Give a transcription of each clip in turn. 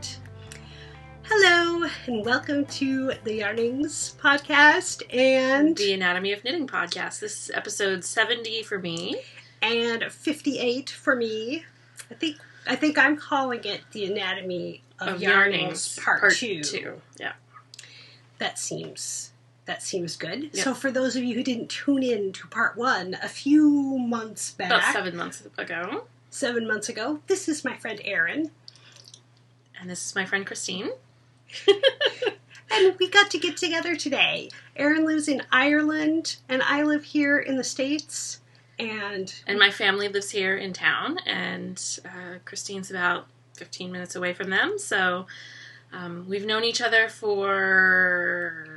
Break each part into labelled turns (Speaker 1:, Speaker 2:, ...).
Speaker 1: Podcast. Hello, and welcome to the Yarnings Podcast and
Speaker 2: the Anatomy of Knitting Podcast. This is episode 70 for me.
Speaker 1: And 58 for me. I think I'm calling it the Anatomy of Yarnings Part 2.
Speaker 2: Yeah. That
Speaker 1: seems good.
Speaker 2: Yep.
Speaker 1: So for those of you who didn't tune in to Part 1 a few months back.
Speaker 2: About 7 months ago.
Speaker 1: 7 months ago. This is my friend Erin.
Speaker 2: And this is my friend Kristine.
Speaker 1: And we got to get together today. Erin lives in Ireland, and I live here in the States. And
Speaker 2: my family lives here in town, and Kristine's about 15 minutes away from them. So we've known each other for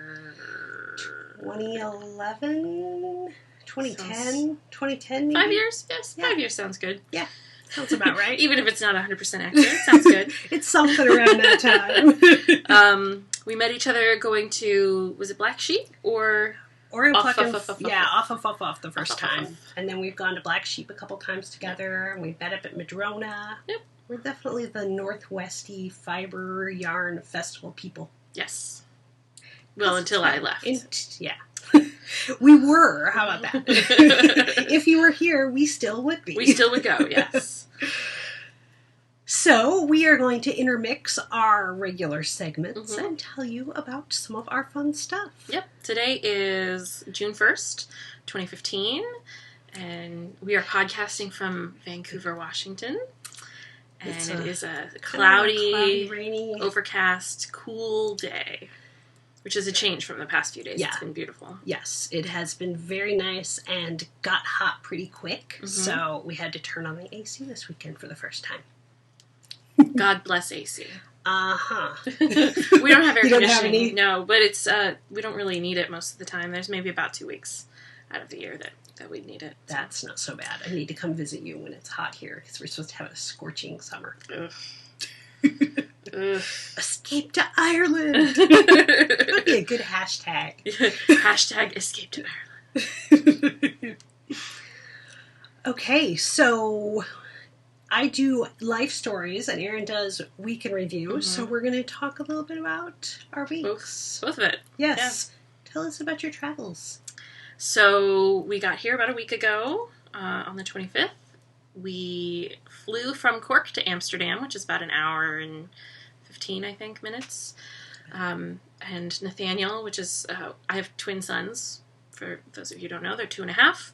Speaker 1: 2011, 2010 maybe?
Speaker 2: 5 years? Yes,
Speaker 1: yeah.
Speaker 2: 5 years sounds good.
Speaker 1: Yeah, sounds about right.
Speaker 2: Even if it's not 100% accurate, it sounds good.
Speaker 1: It's something around that time.
Speaker 2: We met each other going to, was it Black Sheep or...
Speaker 1: off the first time. And then we've gone to Black Sheep a couple times together, and we met up at Madrona.
Speaker 2: Yep.
Speaker 1: We're definitely the Northwesty Fiber Yarn Festival people.
Speaker 2: Yes. Well, until I left.
Speaker 1: Yeah. We were. How about that? If you were here, we still would be.
Speaker 2: We still would go, yes.
Speaker 1: So, we are going to intermix our regular segments and tell you about some of our fun stuff.
Speaker 2: Yep. Today is June 1st, 2015, and we are podcasting from Vancouver, Washington. And it is a cloudy,
Speaker 1: rainy,
Speaker 2: overcast, cool day, which is a change from the past few days. Yeah. It's been beautiful.
Speaker 1: Yes, it has been very nice and got hot pretty quick, so we had to turn on the AC this weekend for the first time.
Speaker 2: God bless AC.
Speaker 1: Uh-huh.
Speaker 2: We don't have air conditioning. No, but it's we don't really need it most of the time. There's maybe about 2 weeks out of the year that we need it. So.
Speaker 1: That's not so bad. I need to come visit you when it's hot here, because we're supposed to have a scorching summer.
Speaker 2: Ugh.
Speaker 1: Escape to Ireland! That would be a good hashtag.
Speaker 2: Hashtag escape to Ireland.
Speaker 1: Okay, so... I do Lifestories, and Erin does Week in Review, so we're going to talk a little bit about our weeks.
Speaker 2: Both of it.
Speaker 1: Yes. Yeah. Tell us about your travels.
Speaker 2: So, we got here about a week ago, on the 25th. We flew from Cork to Amsterdam, which is about an hour and 15, I think, minutes. And Nathaniel, which is, I have twin sons, for those of you who don't know, they're 2.5.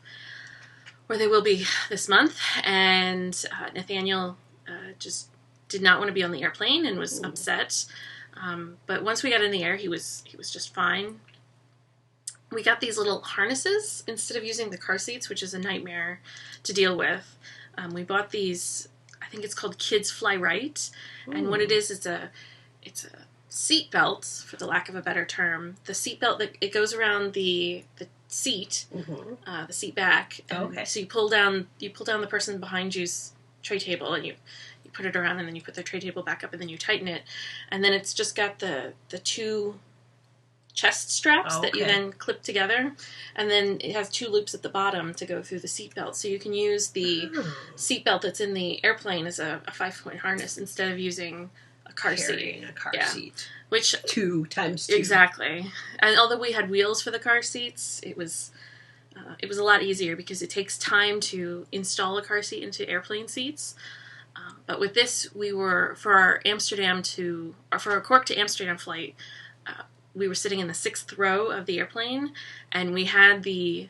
Speaker 2: Or they will be this month, and Nathaniel just did not want to be on the airplane and was upset. But once we got in the air, he was just fine. We got these little harnesses instead of using the car seats, which is a nightmare to deal with. We bought these. I think it's called Kids Fly Right, and what it is, it's a seat belt, for the lack of a better term. The seat belt that it goes around the seat, the seat back.
Speaker 1: Okay.
Speaker 2: So you pull down the person behind you's tray table, and you put it around, and then you put the tray table back up, and then you tighten it, and then it's just got the two chest straps that you then clip together, and then it has 2 loops at the bottom to go through the seat belt, so you can use the seat belt that's in the airplane as a 5-point harness instead of using a car seat.
Speaker 1: A car seat.
Speaker 2: Which
Speaker 1: 2 times 2.
Speaker 2: Exactly. And although we had wheels for the car seats, it was a lot easier because it takes time to install a car seat into airplane seats. But with this, we were for our Cork to Amsterdam flight, we were sitting in the 6th row of the airplane, and we had the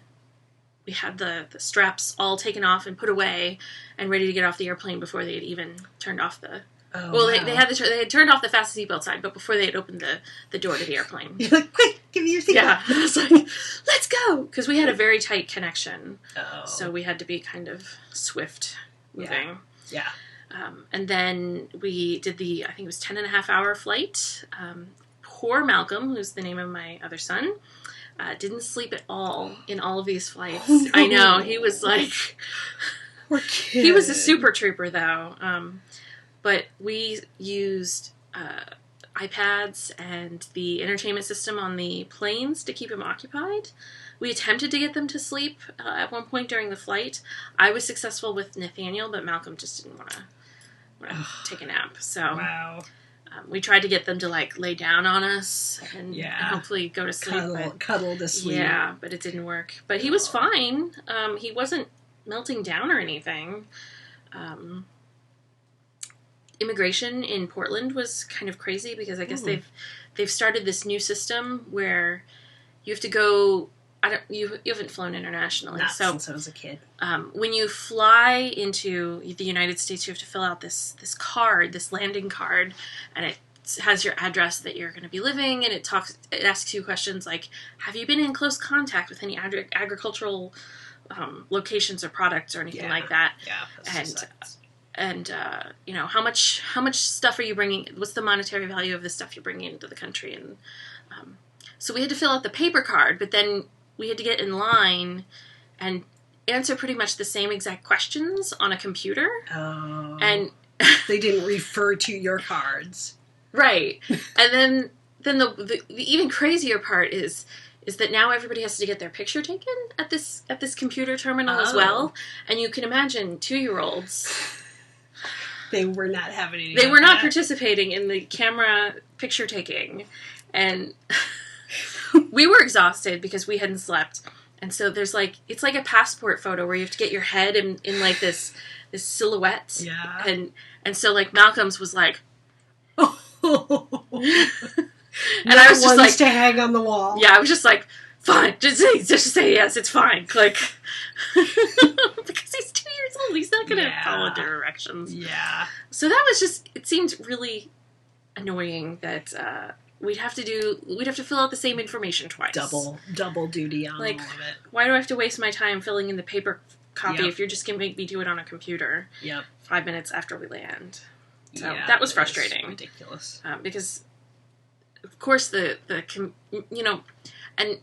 Speaker 2: straps all taken off and put away and ready to get off the airplane before they had even turned off the.
Speaker 1: Oh,
Speaker 2: well,
Speaker 1: wow.
Speaker 2: they had turned off the fast seatbelt sign, but before they had opened the door to the airplane.
Speaker 1: You're like, quick, give me your seatbelt.
Speaker 2: Yeah, I was like, let's go, because we had a very tight connection, so we had to be kind of swift moving.
Speaker 1: Yeah.
Speaker 2: And then we did I think it was 10.5-hour flight. Poor Malcolm, who's the name of my other son, didn't sleep at all in all of these flights.
Speaker 1: Oh, no.
Speaker 2: I know, he was like,
Speaker 1: Poor kid.
Speaker 2: He was a super trooper though. But we used iPads and the entertainment system on the planes to keep him occupied. We attempted to get them to sleep at one point during the flight. I was successful with Nathaniel, but Malcolm just didn't want to take a nap. So
Speaker 1: wow.
Speaker 2: We tried to get them to, like, lay down on us and hopefully go to sleep.
Speaker 1: Cuddle to sleep.
Speaker 2: Yeah, but it didn't work. But he was fine. He wasn't melting down or anything. Immigration in Portland was kind of crazy because I guess they've started this new system where you have to go... You haven't flown internationally.
Speaker 1: Not since I was a kid.
Speaker 2: When you fly into the United States, you have to fill out this card, this landing card, and it has your address that you're going to be living, and it asks you questions like, have you been in close contact with any agricultural locations or products or anything like that?
Speaker 1: Yeah.
Speaker 2: And you know, how much stuff are you bringing? What's the monetary value of the stuff you're bringing into the country? And so we had to fill out the paper card, but then we had to get in line and answer pretty much the same exact questions on a computer.
Speaker 1: Oh.
Speaker 2: And
Speaker 1: they didn't refer to your cards.
Speaker 2: Right. And then the even crazier part is that now everybody has to get their picture taken at this computer terminal as well. And you can imagine 2-year-olds.
Speaker 1: They were not having any.
Speaker 2: They were not participating in the camera picture taking. And we were exhausted because we hadn't slept. And so there's like, it's like a passport photo where you have to get your head in like this silhouette.
Speaker 1: Yeah.
Speaker 2: And so like Malcolm's was like,
Speaker 1: and
Speaker 2: I was just like
Speaker 1: to hang on the wall.
Speaker 2: Yeah, I was just like, fine, just say yes, it's fine. Like, because he's 2 years old, he's not going to follow directions.
Speaker 1: Yeah.
Speaker 2: So that was just, it seemed really annoying that we'd have to fill out the same information twice.
Speaker 1: Double duty on all of it.
Speaker 2: Why do I have to waste my time filling in the paper copy if you're just going to make me do it on a computer?
Speaker 1: Yep.
Speaker 2: 5 minutes after we land. So that was frustrating.
Speaker 1: Ridiculous.
Speaker 2: Because, of course, you know, and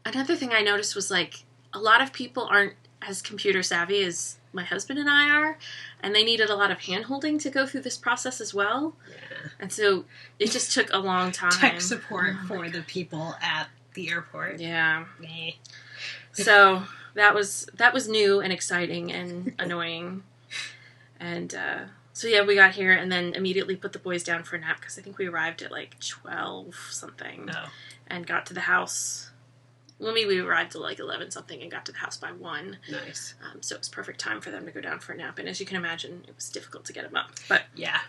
Speaker 2: another thing I noticed was, like, a lot of people aren't as computer savvy as my husband and I are, and they needed a lot of hand-holding to go through this process as well.
Speaker 1: Yeah.
Speaker 2: And so it just took a long time.
Speaker 1: Tech support for the people at the airport.
Speaker 2: Yeah. So that was new and exciting and annoying. And so yeah, we got here and then immediately put the boys down for a nap because I think we arrived at like 12 something and got to the house. Well, maybe we arrived at like 11 something and got to the house by 1.
Speaker 1: Nice.
Speaker 2: So it was perfect time for them to go down for a nap. And as you can imagine, it was difficult to get them up. But
Speaker 1: yeah,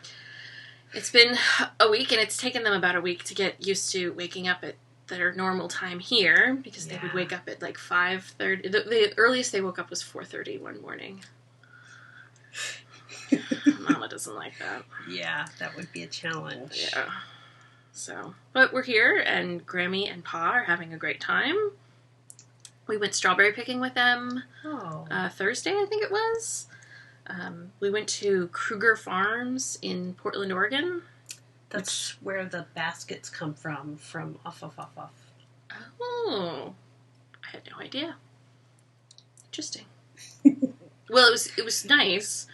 Speaker 1: it's
Speaker 2: been a week, and it's taken them about a week to get used to waking up at their normal time here because they would wake up at like 5:30. The earliest they woke up was 4:30 one morning. Mama doesn't like that.
Speaker 1: Yeah, that would be a challenge.
Speaker 2: Yeah. So, but we're here, and Grammy and Pa are having a great time. We went strawberry picking with them Thursday, I think it was. We went to Kruger Farms in Portland, Oregon.
Speaker 1: That's where the baskets come from off.
Speaker 2: Oh, I had no idea. Interesting. Well, it was nice.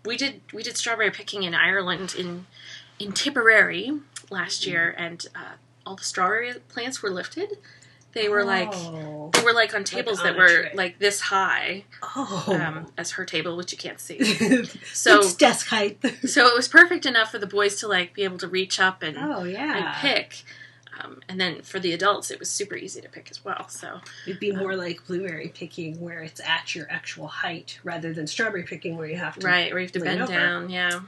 Speaker 2: We did strawberry picking in Ireland in Tipperary last year, and all the strawberry plants were lifted. They were like on tables that were like this high. As her table, which you can't see. So
Speaker 1: it's desk height.
Speaker 2: So it was perfect enough for the boys to like be able to reach up and pick. And then for the adults, it was super easy to pick as well. So
Speaker 1: it'd be more like blueberry picking, where it's at your actual height, rather than strawberry picking, where you have to
Speaker 2: where you have to bend down. Yeah,
Speaker 1: it'd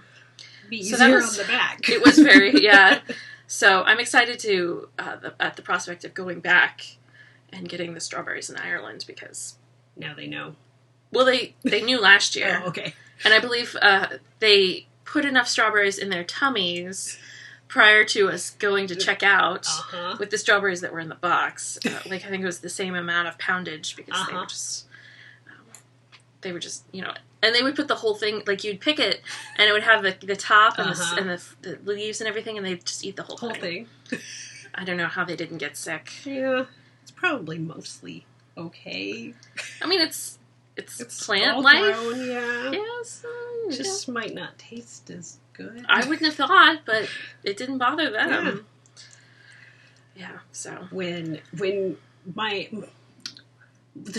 Speaker 1: be easier on the back.
Speaker 2: It was very So I'm excited to at the prospect of going back and getting the strawberries in Ireland because
Speaker 1: now they know.
Speaker 2: Well, they knew last year.
Speaker 1: Oh, okay.
Speaker 2: And I believe they put enough strawberries in their tummies prior to us going to check out with the strawberries that were in the box. I think it was the same amount of poundage because they were just, you know, and they would put the whole thing, like you'd pick it and it would have the top and the leaves and everything, and they'd just eat the whole thing. I don't know how they didn't get sick.
Speaker 1: Yeah. It's probably mostly okay.
Speaker 2: I mean, it's plant life.
Speaker 1: Grown, yeah.
Speaker 2: Yes.
Speaker 1: Just might not taste as good.
Speaker 2: I wouldn't have thought, but it didn't bother them. Yeah. So
Speaker 1: when the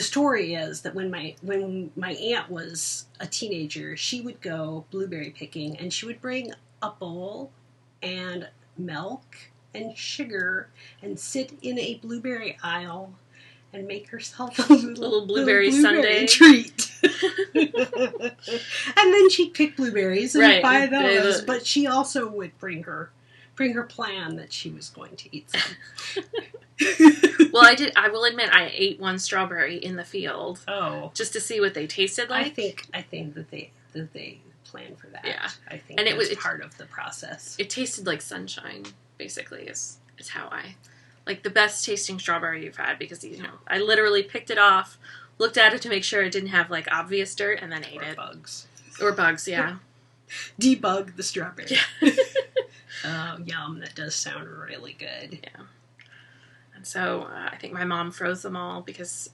Speaker 1: story is that when my aunt was a teenager, she would go blueberry picking and she would bring a bowl and milk and sugar and sit in a blueberry aisle and make herself a little
Speaker 2: blueberry sundae
Speaker 1: treat. And then she'd pick blueberries and buy those. But she also would bring her plan that she was going to eat some.
Speaker 2: Well, I will admit, I ate one strawberry in the field.
Speaker 1: Oh.
Speaker 2: Just to see what they tasted like.
Speaker 1: I think that they plan for that.
Speaker 2: Yeah.
Speaker 1: I think and it's part of the process.
Speaker 2: It tasted like sunshine, basically, is how I... Like, the best tasting strawberry you've had, because, I literally picked it off, looked at it to make sure it didn't have, like, obvious dirt, and then ate it. Or bugs, yeah.
Speaker 1: Debug the strawberry.
Speaker 2: Yeah.
Speaker 1: Oh, yum. That does sound really good.
Speaker 2: Yeah. And so, I think my mom froze them all, because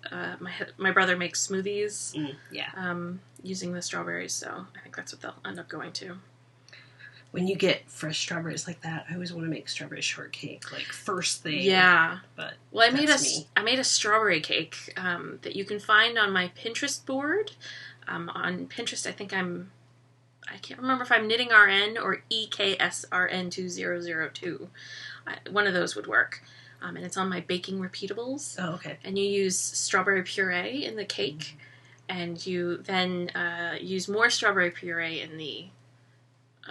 Speaker 2: my brother makes smoothies. Using the strawberries, so I think that's what they'll end up going to.
Speaker 1: When you get fresh strawberries like that, I always want to make strawberry shortcake, like, first thing.
Speaker 2: Yeah.
Speaker 1: But
Speaker 2: I made a strawberry cake that you can find on my Pinterest board. On Pinterest, I can't remember if I'm Knitting RN or EKSRN2002. One of those would work. And it's on my Baking Repeatables.
Speaker 1: Oh, okay.
Speaker 2: And you use strawberry puree in the cake, and you then use more strawberry puree in the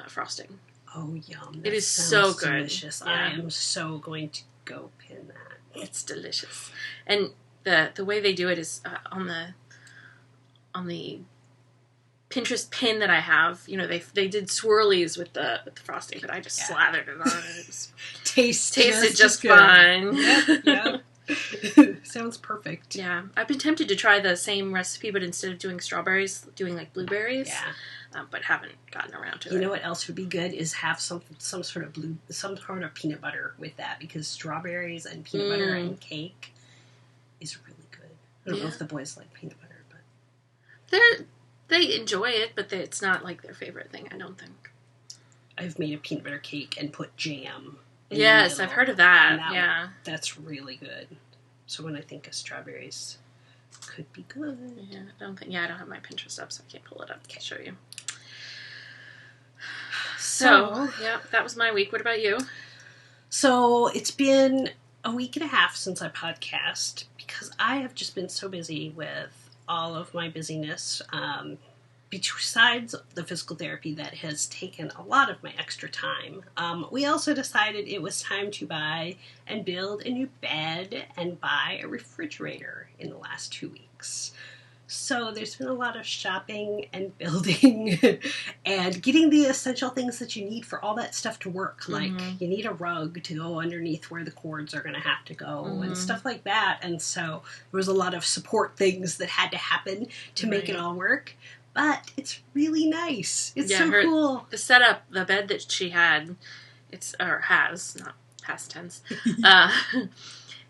Speaker 2: frosting.
Speaker 1: Oh, yum.
Speaker 2: It is so good.
Speaker 1: Delicious. Yeah. I am so going to go pin that.
Speaker 2: It's delicious. And the way they do it is on the Pinterest pin that I have, they did swirlies with the frosting, but I just slathered it on it. It tasted just fine.
Speaker 1: Yep. Sounds perfect.
Speaker 2: Yeah. I've been tempted to try the same recipe, but instead of doing strawberries, doing like blueberries.
Speaker 1: Yeah.
Speaker 2: But haven't gotten around to it.
Speaker 1: You know what else would be good is have some sort of peanut butter with that, because strawberries and peanut butter and cake is really good. I don't know if the boys like peanut butter, but
Speaker 2: they enjoy it, but it's not like their favorite thing, I don't think.
Speaker 1: I've made a peanut butter cake and put jam.
Speaker 2: Yes, I've heard of that.
Speaker 1: That's really good. So when I think of strawberries, could be good.
Speaker 2: Yeah, I don't have my Pinterest up, so I can't pull it up to show you. So, yeah, that was my week. What about you?
Speaker 1: So, it's been a week and a half since I podcast, because I have just been so busy with all of my busyness, besides the physical therapy that has taken a lot of my extra time. We also decided it was time to buy and build a new bed and buy a refrigerator in the last 2 weeks. So there's been a lot of shopping and building and getting the essential things that you need for all that stuff to work. Like, you need a rug to go underneath where the cords are going to have to go and stuff like that. And so there was a lot of support things that had to happen to make it all work. But it's really nice. It's so cool.
Speaker 2: The setup, the bed that she had, has, not past tense,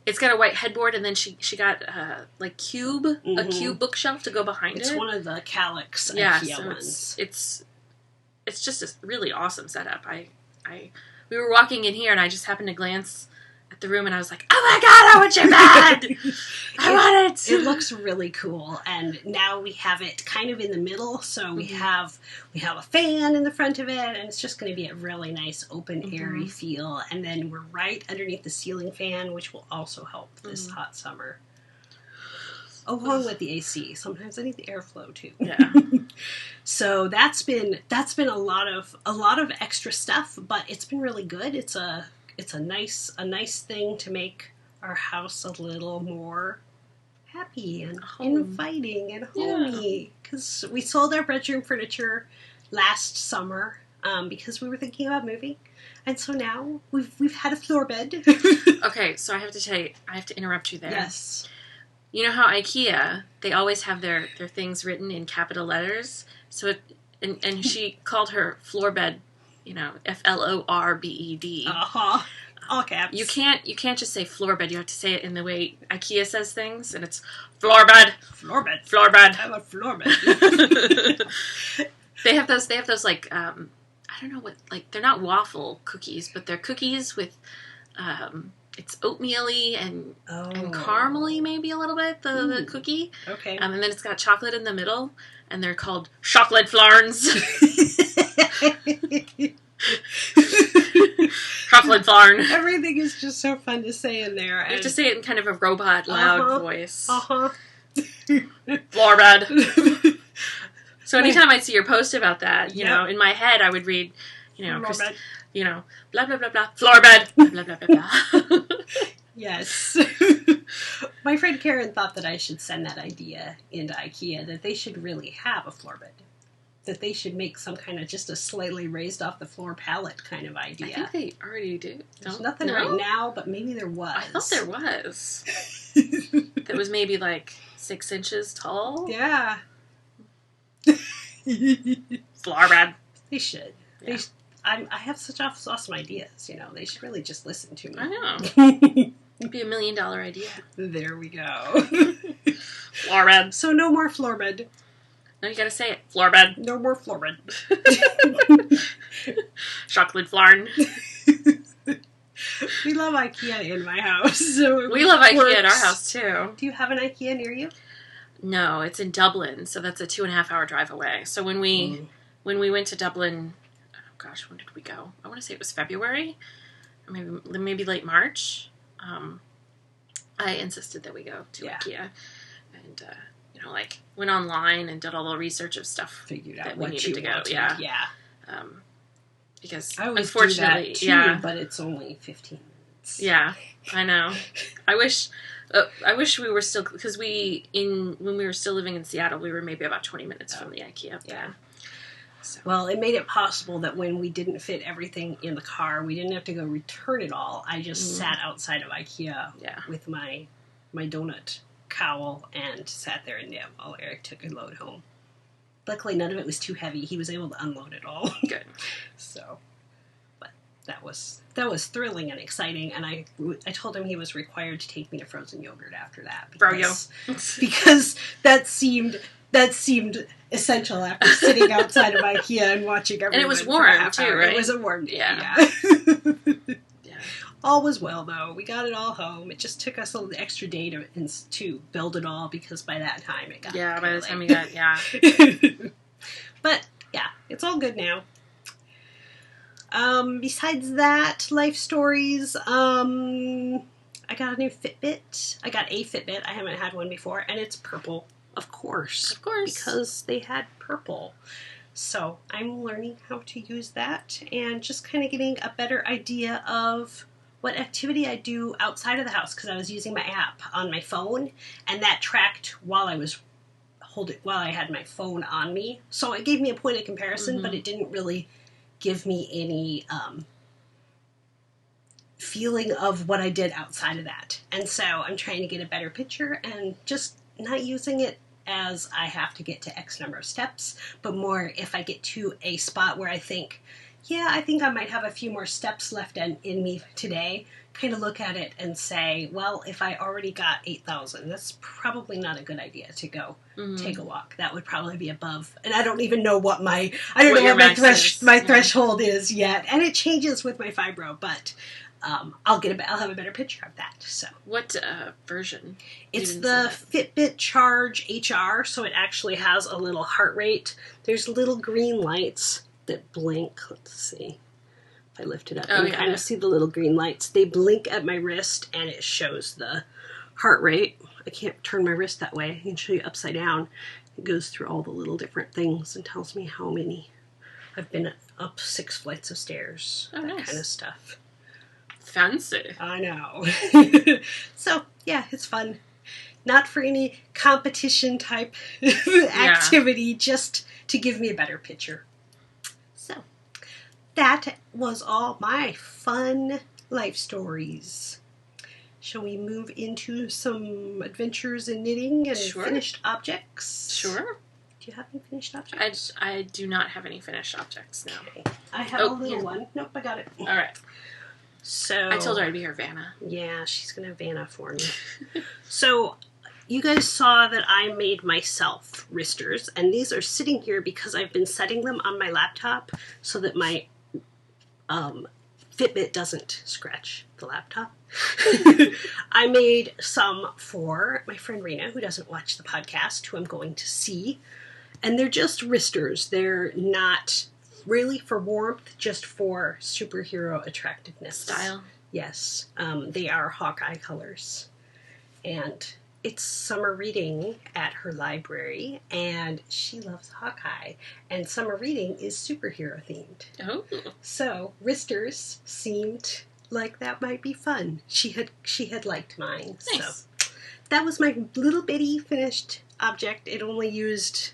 Speaker 2: it's got a white headboard, and then she got a cube bookshelf to go behind it.
Speaker 1: It's one of the Calyx IKEA ones.
Speaker 2: It's just a really awesome setup. We were walking in here, and I just happened to glance at the room, and I was like, oh my god, I want your bed! I want it!
Speaker 1: It looks really cool, and now we have it kind of in the middle, so we have a fan in the front of it, and it's just going to be a really nice, open, airy feel, and then we're right underneath the ceiling fan, which will also help this hot summer. Along with the AC. Sometimes I need the airflow, too.
Speaker 2: Yeah.
Speaker 1: So that's been a lot of extra stuff, but it's been really good. It's a nice thing to make our house a little more happy and inviting and homey. Because we sold our bedroom furniture last summer because we were thinking about moving, and so now we've had a floor bed.
Speaker 2: Okay, so I have to tell you, I have to interrupt you there.
Speaker 1: Yes.
Speaker 2: You know how IKEA, they always have their things written in capital letters. So and she called her floor bed, FLORBED.
Speaker 1: All caps.
Speaker 2: You can't just say floor bed. You have to say it in the way IKEA says things, and it's floor bed.
Speaker 1: Floor bed.
Speaker 2: Floor bed.
Speaker 1: I'm a floor bed.
Speaker 2: They have those like I don't know what, like, they're not waffle cookies, but they're cookies with it's oatmeal-y and caramel-y maybe a little bit, the cookie.
Speaker 1: Okay.
Speaker 2: And then it's got chocolate in the middle, and they're called chocolate flarns. Chocolate Flarn.
Speaker 1: Everything is just so fun to say in there.
Speaker 2: You have to say it in kind of a robot, loud voice. Florbed. So anytime I see your post about that, you know, in my head I would read, blah, blah, blah, blah, floorbed, blah, blah, blah, blah, blah.
Speaker 1: Yes. My friend Karen thought that I should send that idea into IKEA, that they should really have a floor bed. That they should make some kind of just a slightly raised off the floor pallet kind of idea.
Speaker 2: I think they already do.
Speaker 1: There's nothing right now, but maybe there was.
Speaker 2: I thought there was. That was maybe like 6 inches tall.
Speaker 1: Yeah.
Speaker 2: Floor bed.
Speaker 1: They should.
Speaker 2: Yeah.
Speaker 1: I have such awesome ideas, They should really just listen to me.
Speaker 2: I know. It'd be $1 million idea.
Speaker 1: There we go.
Speaker 2: Floor bed.
Speaker 1: So no more floor bed.
Speaker 2: No, you gotta say it. Floor bed.
Speaker 1: No more floor bed.
Speaker 2: Chocolate Flarn.
Speaker 1: We love IKEA in my house. So
Speaker 2: we love IKEA at our house, too.
Speaker 1: Do you have an IKEA near you?
Speaker 2: No, it's in Dublin, so that's a 2.5-hour drive away. So when we went to Dublin, when did we go? I want to say it was February, or maybe late March. I insisted that we go to IKEA, and went online and did all the research of stuff.
Speaker 1: Figured out
Speaker 2: that
Speaker 1: what
Speaker 2: we needed to go.
Speaker 1: Wanted.
Speaker 2: Yeah. Because
Speaker 1: I always
Speaker 2: unfortunately,
Speaker 1: do that too, but it's only 15 minutes.
Speaker 2: Yeah, I know. I wish we were still, because when we were still living in Seattle, we were maybe about 20 minutes from the IKEA.
Speaker 1: Yeah.
Speaker 2: So.
Speaker 1: Well, it made it possible that when we didn't fit everything in the car, we didn't have to go return it all. I just sat outside of IKEA with my donut cowl and sat there and knit while Eric took a load home. Luckily, none of it was too heavy. He was able to unload it all.
Speaker 2: Good.
Speaker 1: So, but that was thrilling and exciting. And I told him he was required to take me to frozen yogurt after that. Because that seemed essential after sitting outside of IKEA and watching everyone.
Speaker 2: And it was warm too, right?
Speaker 1: It was a warm day.
Speaker 2: Yeah.
Speaker 1: All was well, though. We got it all home. It just took us a little extra day to build it all, because by that time it got
Speaker 2: by the time we
Speaker 1: got But yeah, it's all good now. Besides that, life stories. I got a new Fitbit. I got a Fitbit. I haven't had one before, and it's purple. Of course, because they had purple. So I'm learning how to use that and just kind of getting a better idea of what activity I do outside of the house, because I was using my app on my phone, and that tracked while I had my phone on me. So it gave me a point of comparison, but it didn't really give me any feeling of what I did outside of that. And so I'm trying to get a better picture and just not using it as I have to get to X number of steps, but more if I get to a spot where I think I might have a few more steps left in me today, kind of look at it and say, well, if I already got 8,000, that's probably not a good idea to go take a walk. That would probably be above, and I don't even know what my threshold is yet, and it changes with my fibro, but I'll have a better picture of that. So
Speaker 2: what version?
Speaker 1: It's the Fitbit Charge HR, so it actually has a little heart rate. There's little green lights that blink. Let's see. If I lift it up, you kind of see the little green lights. They blink at my wrist, and it shows the heart rate. I can't turn my wrist that way. I can show you upside down. It goes through all the little different things and tells me how many. I've been up 6 flights of stairs. That kind of stuff.
Speaker 2: Fancy.
Speaker 1: I know. So, yeah, it's fun. Not for any competition type activity, just to give me a better picture. So, that was all my fun life stories. Shall we move into some adventures in knitting and finished objects?
Speaker 2: Sure.
Speaker 1: Do you have any finished objects?
Speaker 2: I do not have any finished objects now.
Speaker 1: Okay. I have a little one. Nope, I got it.
Speaker 2: All right.
Speaker 1: So
Speaker 2: I told her I'd be her Vanna.
Speaker 1: Yeah, she's going to Vanna for me. So you guys saw that I made myself wristers, and these are sitting here because I've been setting them on my laptop so that my Fitbit doesn't scratch the laptop. I made some for my friend Rena, who doesn't watch the podcast, who I'm going to see. And they're just wristers. They're not really for warmth, just for superhero attractiveness.
Speaker 2: Style.
Speaker 1: Yes. They are Hawkeye colors. And it's summer reading at her library, and she loves Hawkeye. And summer reading is superhero themed.
Speaker 2: Oh.
Speaker 1: So wristers seemed like that might be fun. She had liked mine.
Speaker 2: Nice.
Speaker 1: So that was my little bitty finished object. It only used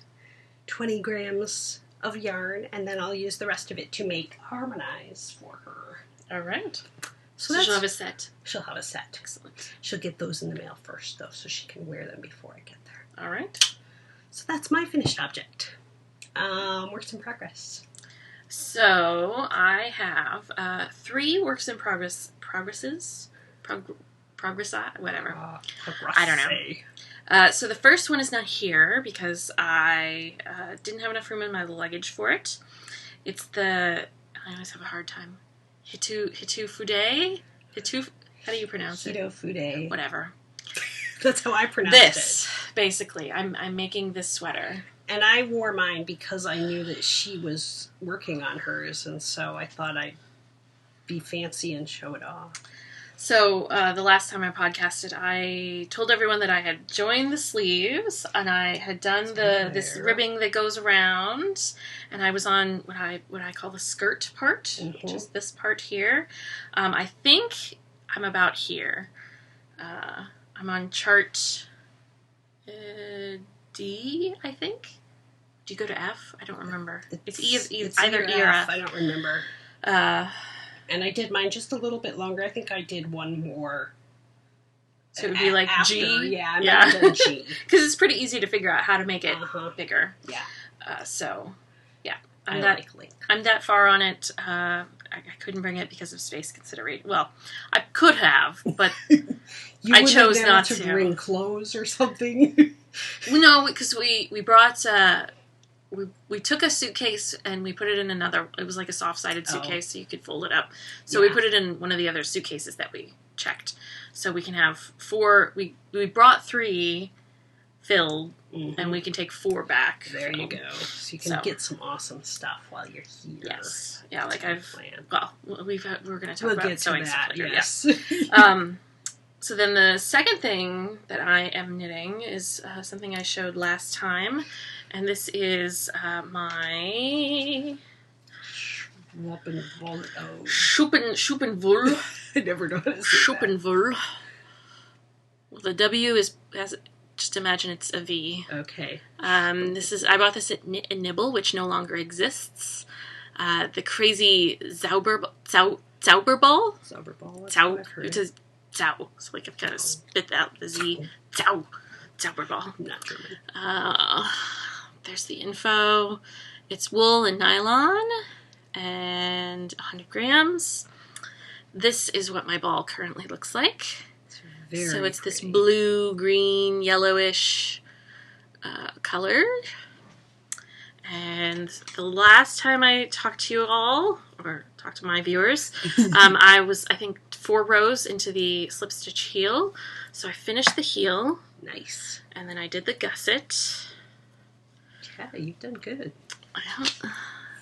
Speaker 1: 20 grams of yarn, and then I'll use the rest of it to make harmonize for her.
Speaker 2: All right.
Speaker 1: So
Speaker 2: she'll have a set.
Speaker 1: She'll have a set.
Speaker 2: Excellent.
Speaker 1: She'll get those in the mail first, though, so she can wear them before I get there.
Speaker 2: All right.
Speaker 1: So that's my finished object. Works in progress.
Speaker 2: So I have 3 works in progresses. Whatever. I don't know. So the first one is not here because I didn't have enough room in my luggage for it. It's I always have a hard time. Hitufude? How do you pronounce it?
Speaker 1: Hitufude.
Speaker 2: Whatever.
Speaker 1: That's how I pronounce it.
Speaker 2: This, basically. I'm making this sweater.
Speaker 1: And I wore mine because I knew that she was working on hers, and so I thought I'd be fancy and show it off.
Speaker 2: So, the last time I podcasted, I told everyone that I had joined the sleeves, and I had done this ribbing that goes around, and I was on what I call the skirt part, which is this part here. I think I'm about here. I'm on chart D, I think. Do you go to F? I don't remember. It's either E or F.
Speaker 1: I don't remember. And I did mine just a little bit longer. I think I did one more.
Speaker 2: So it would be like
Speaker 1: after.
Speaker 2: G?
Speaker 1: Yeah, I might have done G.
Speaker 2: Because it's pretty easy to figure out how to make it bigger.
Speaker 1: Yeah.
Speaker 2: I'm that far on it. I couldn't bring it because of space consideration. Well, I could have, but I chose not to.
Speaker 1: Bring clothes or something?
Speaker 2: No, because we brought... We took a suitcase and we put it in another. It was like a soft-sided suitcase, so you could fold it up. So we put it in one of the other suitcases that we checked, so we can have 4. We brought 3 filled, and we can take 4 back.
Speaker 1: There you go. So you can get some awesome stuff while you're here.
Speaker 2: Yes, yeah. Like we're going to talk about
Speaker 1: sewing
Speaker 2: stuff later.
Speaker 1: Yes.
Speaker 2: So then the second thing that I am knitting is something I showed last time. And this is my Schuppenwohl.
Speaker 1: I never know how to say
Speaker 2: Schuppenwohl. Well, the W is, just imagine it's a V.
Speaker 1: Okay.
Speaker 2: I bought this at Knit and Nibble, which no longer exists. The crazy Zauberball.
Speaker 1: Zauberball?
Speaker 2: It's a Zau. So like I've kind of spit out the Z. Zauberball.
Speaker 1: Not German.
Speaker 2: There's the info. It's wool and nylon and 100 grams. This is what my ball currently looks like. It's this blue, green, yellowish color. And the last time I talked to you all, or talked to my viewers, I was, I think, 4 rows into the slip stitch heel. So I finished the heel.
Speaker 1: Nice.
Speaker 2: And then I did the gusset.
Speaker 1: Yeah, you've done good.
Speaker 2: Yeah.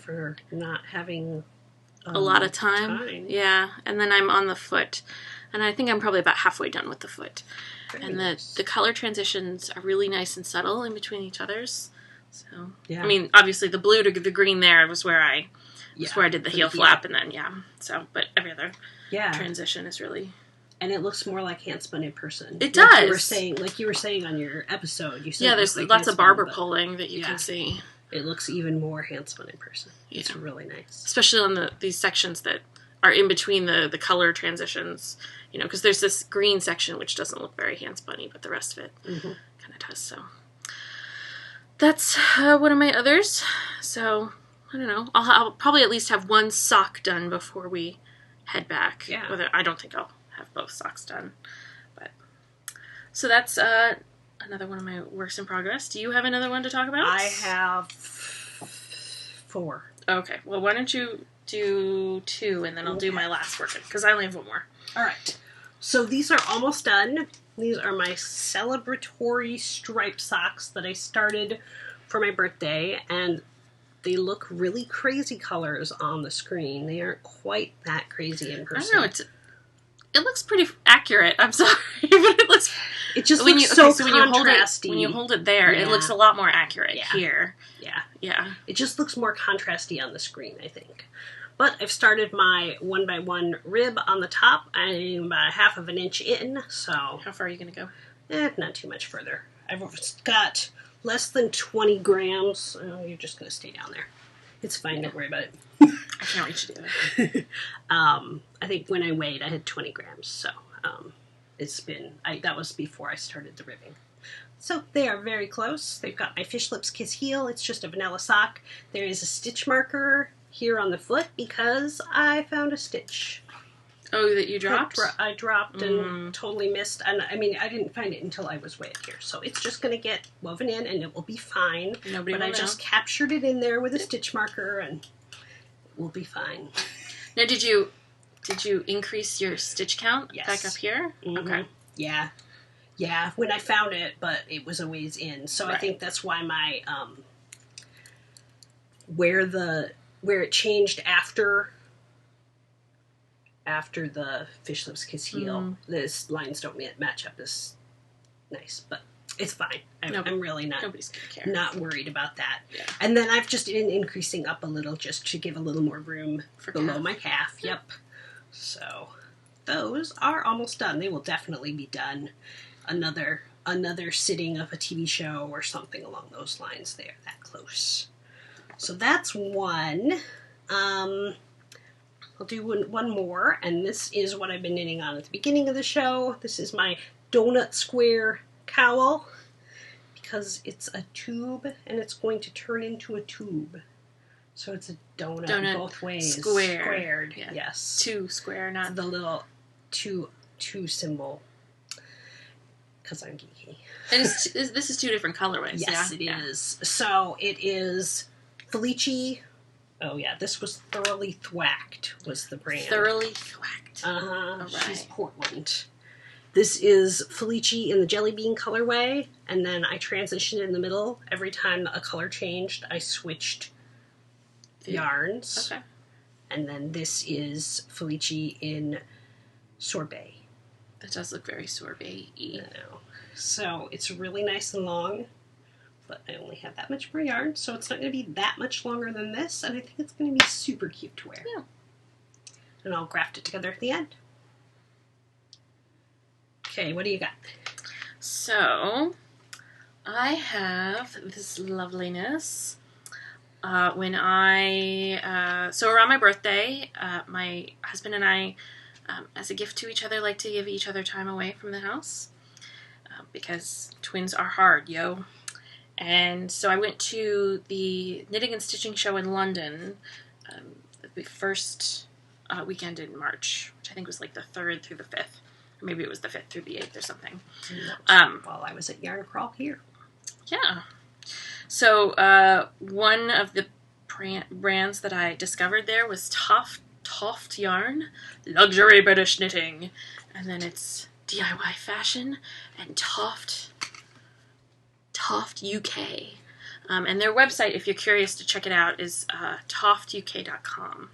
Speaker 1: For not having
Speaker 2: a lot of time. Yeah. And then I'm on the foot. And I think I'm probably about halfway done with the foot. Very nice. The color transitions are really nice and subtle in between each other's. So, yeah. I mean, obviously the blue to the green there was where I did the heel flap, and then, So, but every other transition is really...
Speaker 1: And it looks more like handspun in person.
Speaker 2: It does.
Speaker 1: Like you were saying on your episode. You said
Speaker 2: there's lots of barber pulling that you can see.
Speaker 1: It looks even more handspun in person. Yeah. It's really nice.
Speaker 2: Especially on these sections that are in between the color transitions. You know, because there's this green section which doesn't look very handspunny, but the rest of it kind of does. So that's one of my others. So I don't know. I'll probably at least have 1 sock done before we head back. Yeah. I don't think I'll have both socks done, but so that's another one of my works in progress. Do you have another one to talk about?
Speaker 1: I have 4.
Speaker 2: Okay, well, why don't you do 2 and then I'll do my last work, because I only have 1 more.
Speaker 1: All right, so these are almost done. These are my celebratory striped socks that I started for my birthday, and they look really crazy colors on the screen. They aren't quite that crazy in person.
Speaker 2: I don't know. It looks pretty accurate. I'm sorry, but it looks.
Speaker 1: It just looks so contrasty.
Speaker 2: When you hold it there, it looks a lot more accurate here.
Speaker 1: Yeah. It just looks more contrasty on the screen, I think. But I've started my 1x1 rib on the top. I'm about 1/2 inch in, so...
Speaker 2: How far are you going to
Speaker 1: go? Not too much further. I've got less than 20 grams. Oh, you're just going to stay down there. It's fine, don't worry about it.
Speaker 2: I can't reach you to it.
Speaker 1: I think when I weighed, I had 20 grams, so it's been... that was before I started the ribbing. So they are very close. They've got my Fish Lips Kiss heel. It's just a vanilla sock. There is a stitch marker here on the foot because I found a stitch.
Speaker 2: Oh, that you dropped?
Speaker 1: I dropped and totally missed. And I mean, I didn't find it until I was way up here. So it's just going to get woven in and it will be fine.
Speaker 2: Nobody will know.
Speaker 1: But I just captured it in there with a stitch marker and it will be fine.
Speaker 2: Now, did you increase your stitch count back up here?
Speaker 1: Mm-hmm.
Speaker 2: Okay.
Speaker 1: Yeah, when I found it, but it was a ways in. So
Speaker 2: right.
Speaker 1: I think that's why my, where it changed after the Fish Lips Kiss heel, those lines don't match up as nice, but it's fine. I'm really
Speaker 2: nobody's gonna care.
Speaker 1: Not worried about that.
Speaker 2: Yeah.
Speaker 1: And then I've just been increasing up a little just to give a little more room below my calf. Yep. So those are almost done. They will definitely be done. Another sitting of a TV show or something along those lines. They are that close. So that's one. I'll do one more, and this is what I've been knitting on at the beginning of the show. This is my donut square cowl because it's a tube and it's going to turn into a tube. So it's a donut both ways. Squared. Yeah. Yes.
Speaker 2: Two square, not
Speaker 1: the little two symbol. Because I'm geeky.
Speaker 2: And this is two different colorways.
Speaker 1: Yes, it is. So it is Felici. Oh, yeah. This was Thoroughly Thwacked was the brand.
Speaker 2: Thoroughly Thwacked.
Speaker 1: Uh-huh.
Speaker 2: Right.
Speaker 1: She's Portland. This is Felici in the Jelly Bean colorway. And then I transitioned in the middle. Every time a color changed, I switched yarns.
Speaker 2: Okay.
Speaker 1: And then this is Felici in Sorbet.
Speaker 2: That does look very sorbet-y.
Speaker 1: I know. So it's really nice and long, but I only have that much more yarn, so it's not going to be that much longer than this, and I think it's going to be super cute to wear.
Speaker 2: Yeah.
Speaker 1: And I'll graft it together at the end. Okay, what do you got?
Speaker 2: So, I have this loveliness. So around my birthday, my husband and I, as a gift to each other, like to give each other time away from the house. Because twins are hard, yo. And so I went to the Knitting and Stitching show in London the first weekend in March, which I think was like the 3rd through the 5th. Or maybe it was the 5th through the 8th or something.
Speaker 1: While I was at Yarn Crawl here.
Speaker 2: Yeah. So one of the brands that I discovered there was Toft Yarn, luxury British knitting. And then it's DIY fashion and Toft UK. And their website, if you're curious to check it out, is toftuk.com.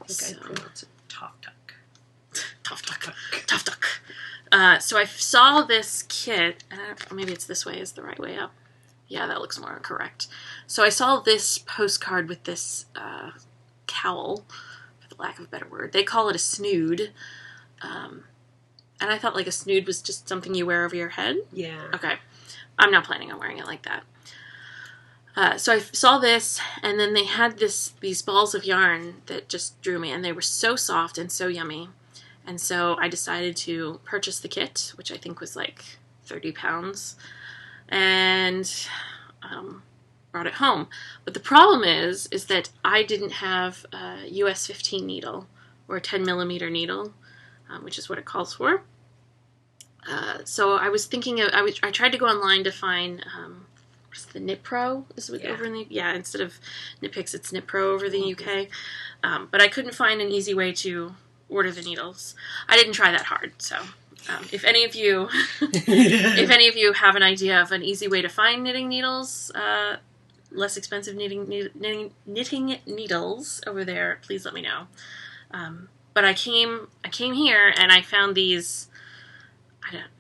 Speaker 1: I think I pronounce it Toftuck.
Speaker 2: Toftuck. So I saw this kit, maybe it's this way is the right way up. Yeah, that looks more correct. So I saw this postcard with this cowl, for the lack of a better word. They call it a snood. And I thought like a snood was just something you wear over your head.
Speaker 1: Yeah.
Speaker 2: Okay. I'm not planning on wearing it like that. So I saw this, and then they had these balls of yarn that just drew me, and they were so soft and so yummy. And so I decided to purchase the kit, which I think was like 30 pounds, and brought it home. But the problem is that I didn't have a US 15 needle, or a 10 millimeter needle, which is what it calls for. So I was thinking I tried to go online to find what's the Knit Pro over in the instead of Knit Picks, it's Knit Pro over the UK. But I couldn't find an easy way to order the needles. I didn't try that hard. So if any of you have an idea of an easy way to find knitting needles, less expensive knitting needles over there, please let me know. But I came here and I found these.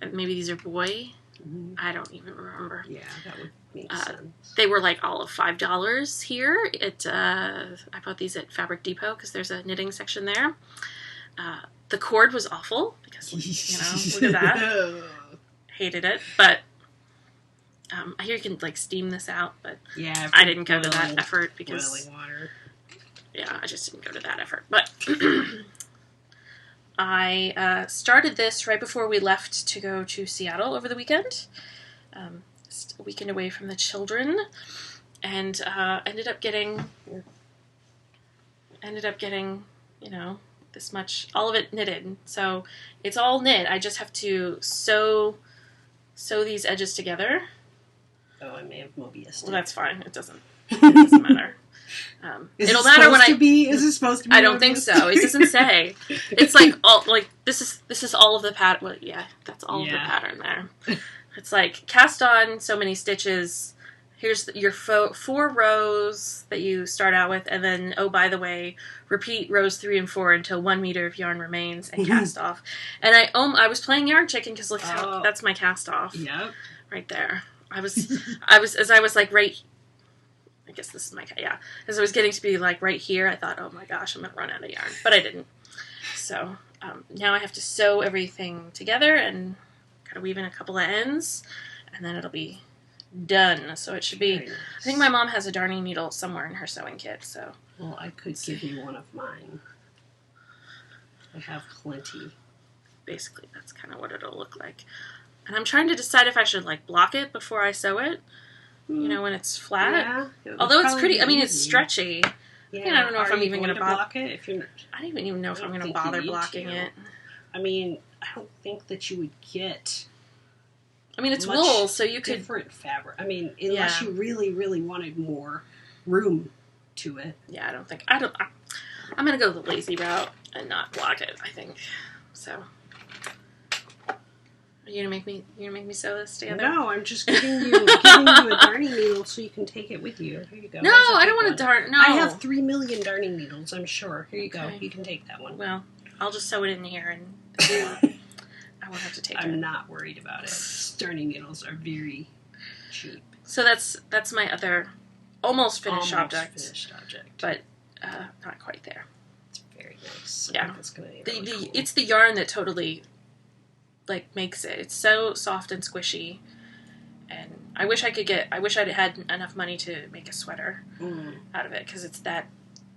Speaker 2: Maybe these are boy.
Speaker 1: Mm-hmm.
Speaker 2: I don't even remember.
Speaker 1: Yeah, that would make sense.
Speaker 2: They were like all of $5 here. I bought these at Fabric Depot because there's a knitting section there. The cord was awful because, look at that. Hated it, but I hear you can like steam this out, but
Speaker 1: yeah,
Speaker 2: I didn't go to that effort because
Speaker 1: boiling water.
Speaker 2: Yeah, I just didn't go to that effort. But I started this right before we left to go to Seattle over the weekend. Just a weekend away from the children, and ended up getting this much, all of it knitted. So it's all knit. I just have to sew these edges together.
Speaker 1: Oh, I may have Mobius.
Speaker 2: Well, that's fine. It doesn't matter. It'll matter when
Speaker 1: Is it supposed to be?
Speaker 2: I don't think so. It doesn't say. It's like all this is all of the pattern. Well, yeah, that's all of the pattern there. It's like cast on so many stitches. Here's your 4 rows that you start out with, and then, oh, by the way, repeat rows 3 and 4 until 1 meter of yarn remains and cast off. And I was playing Yarn Chicken because look how that's my cast off.
Speaker 1: Yep.
Speaker 2: Right there. I was like right. I guess this is my as I was getting to be like right here, I thought, oh my gosh, I'm gonna run out of yarn, but I didn't. So now I have to sew everything together and gotta weave in a couple of ends, and then it'll be done. So it should be. Nice. I think my mom has a darning needle somewhere in her sewing kit. So
Speaker 1: well, I could give you one of mine. I have plenty.
Speaker 2: Basically, that's kind of what it'll look like. And I'm trying to decide if I should like block it before I sew it. When it's flat. Yeah, although it's pretty. I mean, it's stretchy. Yeah. I don't know if I'm even going to
Speaker 1: block it. If you're,
Speaker 2: I don't even know if I'm going to bother blocking it.
Speaker 1: I mean, I don't think that you would get.
Speaker 2: I mean, it's wool, so you could
Speaker 1: different fabric. I mean, unless you really, really wanted more room to it.
Speaker 2: Yeah, I don't think. I'm going to go the lazy route and not block it. I think so. Are you gonna make me sew this together?
Speaker 1: No, I'm just giving you a darning needle so you can take it with you. Here you go.
Speaker 2: No, I don't want to darn. No,
Speaker 1: I have 3 million darning needles. I'm sure. Here you go. You can take that one.
Speaker 2: Well, I'll just sew it in here, and I won't have to take it.
Speaker 1: I'm not worried about it. Darning needles are very cheap.
Speaker 2: So that's my other almost finished object, but not quite there.
Speaker 1: It's very nice.
Speaker 2: Yeah, it's the yarn that totally. Like makes it. It's so soft and squishy, and I wish I'd had enough money to make a sweater out of it because it's that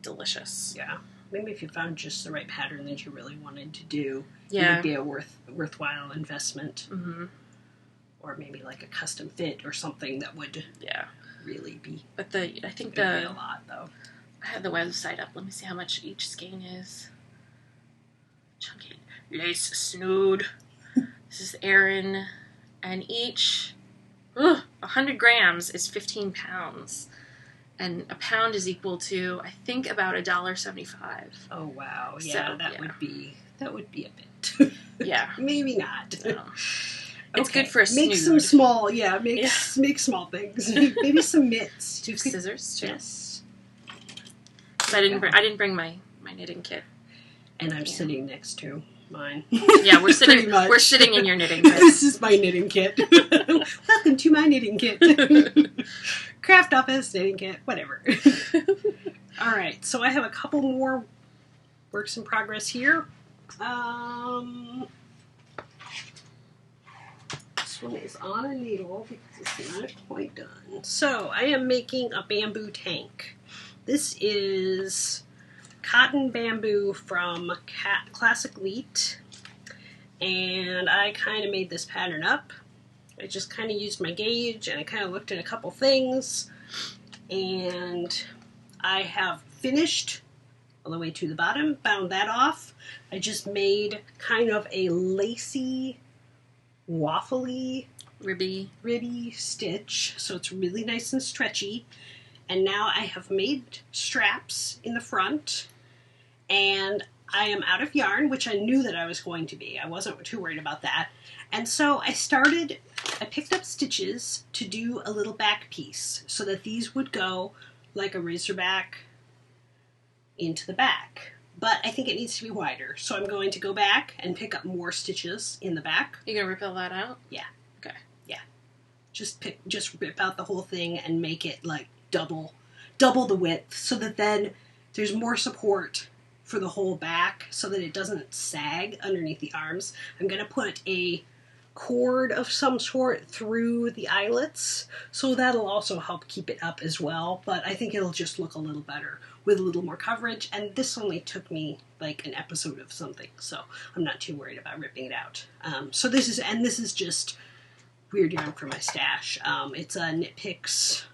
Speaker 2: delicious.
Speaker 1: Yeah, maybe if you found just the right pattern that you really wanted to do, it would be a worthwhile investment. Mm-hmm. Or maybe like a custom fit or something that would really be.
Speaker 2: But I think
Speaker 1: be a lot though.
Speaker 2: I have the website up. Let me see how much each skein is. Chunky lace snood. This is Erin, and each 100 grams is 15 pounds, and a pound is equal to I think about $1.75.
Speaker 1: Oh wow! Yeah, so, that would be a bit.
Speaker 2: Yeah,
Speaker 1: maybe not.
Speaker 2: No. It's good for a snood.
Speaker 1: Make some small, make small things. Maybe some mitts.
Speaker 2: Do you have scissors too?
Speaker 1: Yes.
Speaker 2: I didn't bring my knitting kit,
Speaker 1: and I'm sitting next to. Mine.
Speaker 2: Yeah, we're sitting in your knitting kit.
Speaker 1: This is my knitting kit. Welcome to my knitting kit. Craft office, knitting kit, whatever. Alright, so I have a couple more works in progress here. This one is on a needle because it's not quite done. So I am making a bamboo tank. This is cotton bamboo from Classic Wheat, and I kind of made this pattern up. I just kind of used my gauge, and I kind of looked at a couple things, and I have finished all the way to the bottom, bound that off. I just made kind of a lacy, waffly, ribby stitch, so it's really nice and stretchy. And now I have made straps in the front, and I am out of yarn, which I knew that I was going to be. I wasn't too worried about that. And so I started I picked up stitches to do a little back piece so that these would go like a razorback into the back. But I think it needs to be wider, so I'm going to go back and pick up more stitches in the back.
Speaker 2: You gonna rip all that out?
Speaker 1: Yeah.
Speaker 2: Okay.
Speaker 1: Yeah. Just rip out the whole thing and make it like double the width so that then there's more support for the whole back so that it doesn't sag underneath the arms. I'm going to put a cord of some sort through the eyelets, so that'll also help keep it up as well, but I think it'll just look a little better with a little more coverage, and this only took me like an episode of something, so I'm not too worried about ripping it out. So this is just weird yarn for my stash. It's a Knit Picks,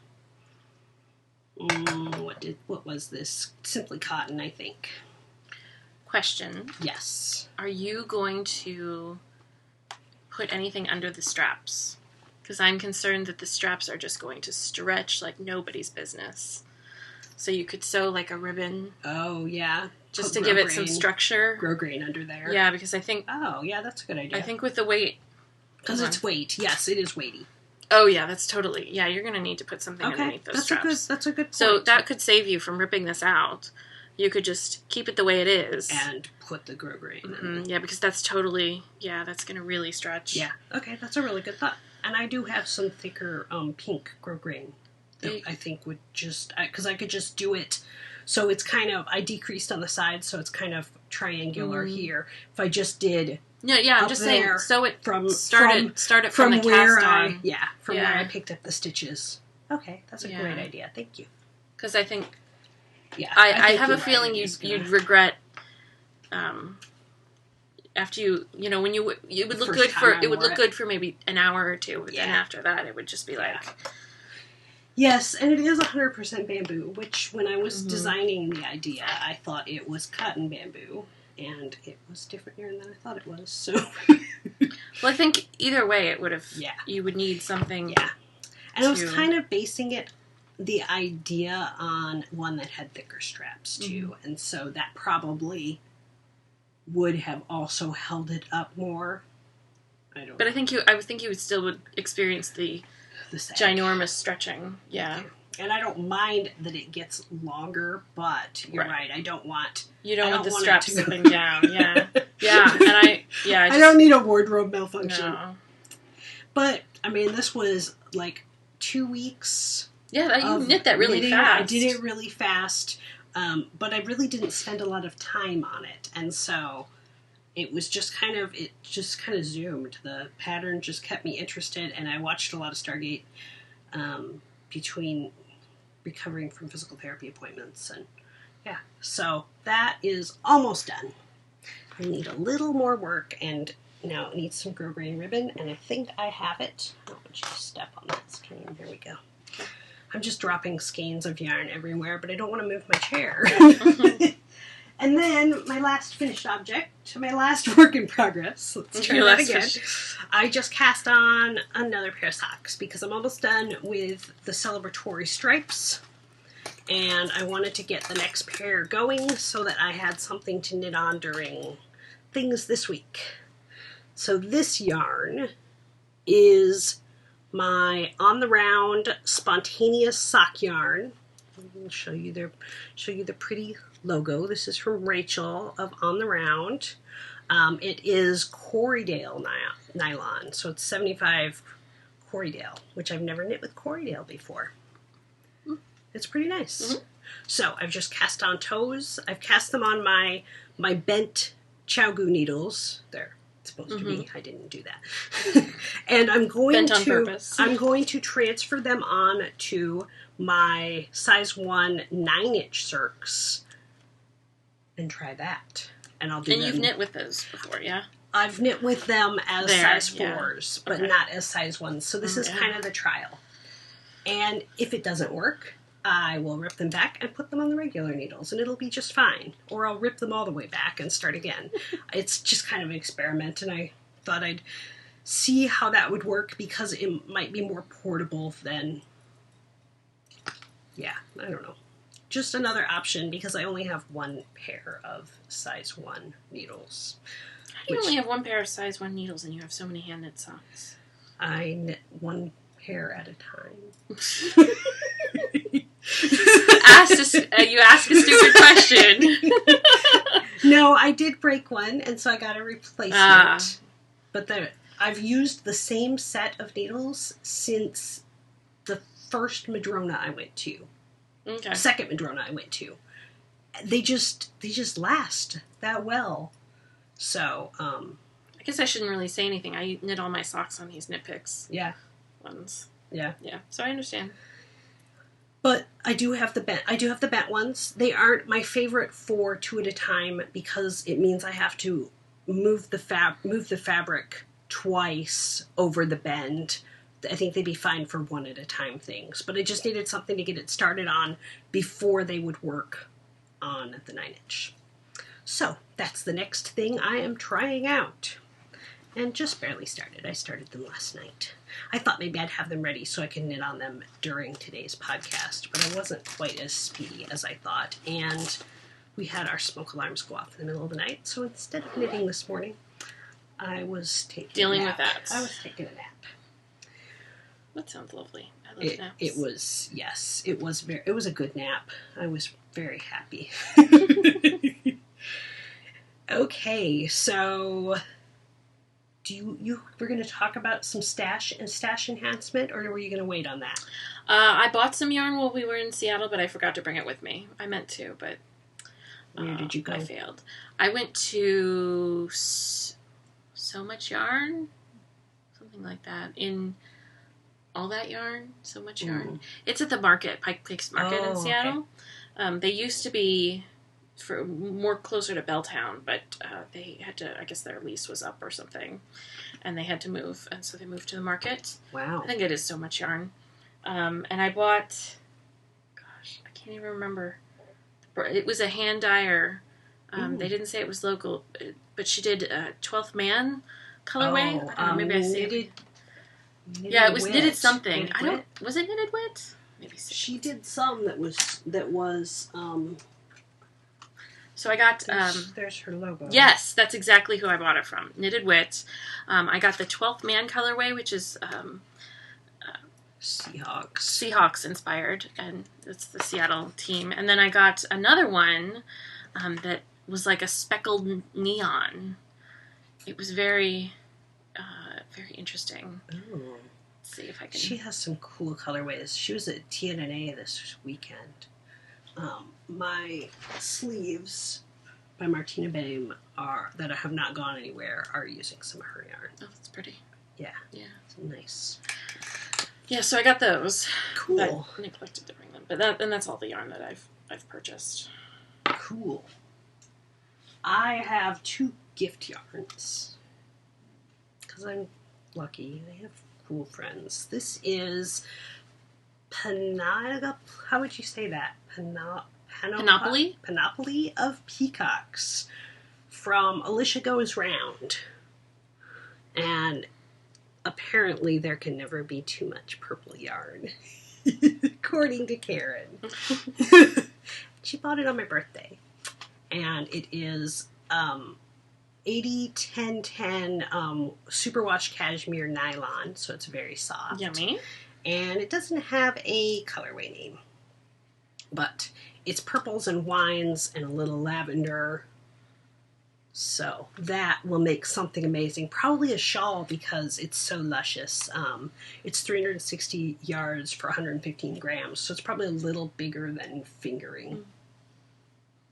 Speaker 1: what was this? Simply Cotton, I think.
Speaker 2: Question.
Speaker 1: Yes.
Speaker 2: Are you going to put anything under the straps? Because I'm concerned that the straps are just going to stretch like nobody's business. So you could sew like a ribbon.
Speaker 1: Oh, yeah.
Speaker 2: Just to give it some structure.
Speaker 1: Grosgrain under there.
Speaker 2: Yeah, because I think...
Speaker 1: Oh, yeah, that's a good idea.
Speaker 2: I think with the weight...
Speaker 1: Because it's weight. Yes, it is weighty.
Speaker 2: Oh, yeah, that's totally... Yeah, you're going to need to put something underneath those straps.
Speaker 1: That's a good point.
Speaker 2: So that could save you from ripping this out. You could just keep it the way it is.
Speaker 1: And put the grosgrain in.
Speaker 2: Mm-hmm. Yeah, because that's totally... Yeah, that's going to really stretch.
Speaker 1: Yeah. Okay, that's a really good thought. And I do have some thicker pink grosgrain that I think would just... Because I could just do it... So it's kind of... I decreased on the sides, so it's kind of triangular here. If I just did...
Speaker 2: Yeah, I'm just saying, sew it start it from the
Speaker 1: where
Speaker 2: cast on.
Speaker 1: Where I picked up the stitches. Okay, that's a great idea. Thank you.
Speaker 2: Because I think...
Speaker 1: Yeah,
Speaker 2: I have a feeling you'd regret after when you would look good for it would look good for maybe an hour or two, and after that it would just be like
Speaker 1: yes, and it is 100% bamboo, which when I was designing the idea, I thought it was cotton bamboo, and it was different yarn than I thought it was. So,
Speaker 2: well, I think either way it would have. Yeah, you would need something.
Speaker 1: Yeah, and I was kind of basing the idea on one that had thicker straps too, and so that probably would have also held it up more. I would think you would experience the ginormous stretching. Yeah. And I don't mind that it gets longer, but you're right. I don't want
Speaker 2: the straps slipping down. Yeah. Yeah. And I
Speaker 1: don't need a wardrobe malfunction.
Speaker 2: No.
Speaker 1: But I mean, this was like 2 weeks.
Speaker 2: Yeah, you knit that really fast.
Speaker 1: I did it really fast, but I really didn't spend a lot of time on it, and so it just kind of zoomed. The pattern just kept me interested, and I watched a lot of Stargate between recovering from physical therapy appointments, and so that is almost done. I need a little more work, and now it needs some grosgrain ribbon, and I think I have it. I don't want you to step on that screen. There we go. I'm just dropping skeins of yarn everywhere, but I don't want to move my chair. And then my last finished object, my last work in progress. Let's try that again. I just cast on another pair of socks because I'm almost done with the celebratory stripes. And I wanted to get the next pair going so that I had something to knit on during things this week. So this yarn is my On the Round Spontaneous Sock Yarn. I'll show you the pretty logo. This is from Rachel of On the Round. It is Corriedale nylon, so it's 75 Corriedale, which I've never knit with Corriedale before. It's pretty nice. Mm-hmm. So I've just cast on toes. I've cast them on my bent Chowgu needles. They're supposed to be. I didn't do that. And I'm going to transfer them on to my size 1 9-inch circs and try that. And I'll do them.
Speaker 2: And you've knit with those before, yeah?
Speaker 1: I've knit with them as size 4s, but not as size 1s. So this is kind of the trial. And if it doesn't work, I will rip them back and put them on the regular needles, and it'll be just fine. Or I'll rip them all the way back and start again. It's just kind of an experiment, and I thought I'd see how that would work because it might be more portable than... Yeah, I don't know. Just another option because I only have one pair of size 1 needles.
Speaker 2: How do you only have one pair of size 1 needles and you have so many hand-knit socks?
Speaker 1: I knit one pair at a time.
Speaker 2: You ask a stupid question.
Speaker 1: No, I did break one, and so I got a replacement. But I've used the same set of needles since the first Madrona I went to.
Speaker 2: Okay.
Speaker 1: Second Madrona I went to. They just last that well. So,
Speaker 2: I guess I shouldn't really say anything. I knit all my socks on these knit picks.
Speaker 1: Yeah.
Speaker 2: Ones.
Speaker 1: Yeah.
Speaker 2: Yeah. So I understand.
Speaker 1: But I do have the bent ones. They aren't my favorite for 2 at a time because it means I have to move the fabric twice over the bend. I think they'd be fine for 1 at a time things. But I just needed something to get it started on before they would work on the 9-inch. So that's the next thing I am trying out. And just barely started. I started them last night. I thought maybe I'd have them ready so I could knit on them during today's podcast, but I wasn't quite as speedy as I thought. And we had our smoke alarms go off in the middle of the night, so instead of knitting this morning, I was taking a nap. I was taking a nap.
Speaker 2: That sounds lovely. I love naps.
Speaker 1: It was, yes, it was a good nap. I was very happy. Okay, so we're going to talk about some stash enhancement, or were you going to wait on that?
Speaker 2: I bought some yarn while we were in Seattle, but I forgot to bring it with me. I meant to, but
Speaker 1: where did you go?
Speaker 2: I failed. I went to So Much Yarn, something like that, in All That Yarn, So Much Yarn. It's at the market, Pike Place Market in Seattle. Okay. They used to be for more closer to Belltown, but they had to, I guess their lease was up or something, and they had to move, and so they moved to the market.
Speaker 1: Wow.
Speaker 2: I think it is So Much Yarn. And I bought, gosh, I can't even remember. It was a hand dyer. They didn't say it was local, but she did a 12th Man colorway. I don't know, maybe I saved it. Yeah, it was knitted something. Was it knitted wit? Maybe so.
Speaker 1: She did some that was
Speaker 2: So I got...
Speaker 1: there's her logo.
Speaker 2: Yes, that's exactly who I bought it from. Knitted Wit. I got the 12th Man colorway, which is... Seahawks inspired, and it's the Seattle team. And then I got another one that was like a speckled neon. It was very, very interesting.
Speaker 1: Ooh.
Speaker 2: Let's see if I can...
Speaker 1: She has some cool colorways. She was at TNNA this weekend. My sleeves by Martina Baim that have not gone anywhere are using some of her yarn.
Speaker 2: Oh, that's pretty.
Speaker 1: Yeah.
Speaker 2: Yeah.
Speaker 1: It's nice.
Speaker 2: Yeah, so I got those.
Speaker 1: Cool.
Speaker 2: I neglected to bring them, but that's all the yarn that I've purchased.
Speaker 1: Cool. I have 2 gift yarns because I'm lucky. I have cool friends. This is how would you say that?
Speaker 2: Panoply?
Speaker 1: Panoply of Peacocks from Alicia Goes Round. And apparently there can never be too much purple yarn, according to Karen. She bought it on my birthday. And it is 80-10-10 superwash cashmere nylon, so it's very soft.
Speaker 2: Yummy.
Speaker 1: And it doesn't have a colorway name. But it's purples and wines and a little lavender. So that will make something amazing. Probably a shawl because it's so luscious. It's 360 yards for 115 grams. So it's probably a little bigger than fingering.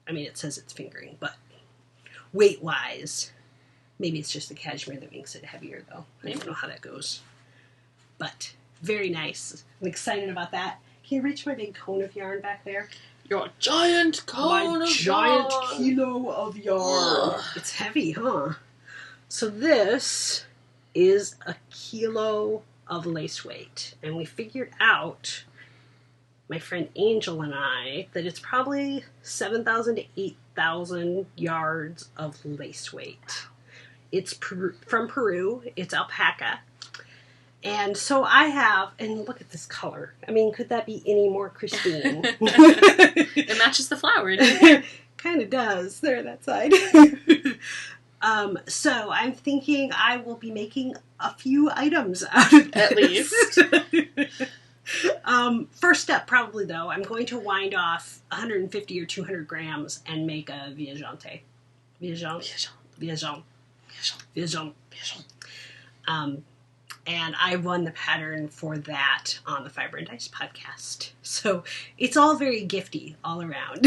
Speaker 1: I mean, it says it's fingering, but weight-wise, maybe it's just the cashmere that makes it heavier, though. I don't know how that goes. But very nice. I'm excited about that. Can you reach my big cone of yarn back there?
Speaker 2: Your giant cone of yarn!
Speaker 1: My giant kilo of yarn. Ugh. It's heavy, huh? So this is a kilo of lace weight. And we figured out, my friend Angel and I, that it's probably 7,000 to 8,000 yards of lace weight. It's from Peru. It's alpaca. And so I have, and look at this color. I mean, could that be any more Kristine?
Speaker 2: It matches the flower.
Speaker 1: Kind of does. There, that side. So I'm thinking I will be making a few items out of this.
Speaker 2: At least.
Speaker 1: First step, probably, though, I'm going to wind off 150 or 200 grams and make a viagante. Viagant. And I won the pattern for that on the Fiber and Dice podcast. So it's all very gifty all around.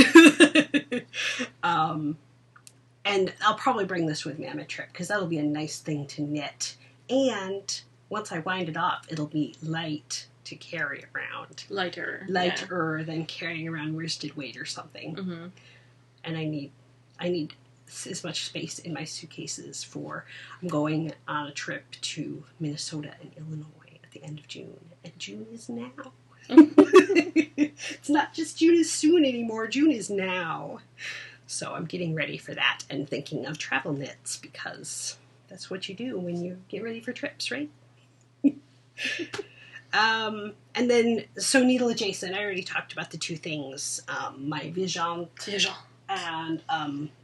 Speaker 1: And I'll probably bring this with me on my trip because that'll be a nice thing to knit. And once I wind it off, it'll be light to carry around. Lighter than carrying around worsted weight or something. Mm-hmm. And I need as much space in my suitcases I'm going on a trip to Minnesota and Illinois at the end of June. And June is now. It's not just June is soon anymore. June is now. So I'm getting ready for that and thinking of travel knits because that's what you do when you get ready for trips, right? And then, so needle adjacent, I already talked about the two things. My Vision and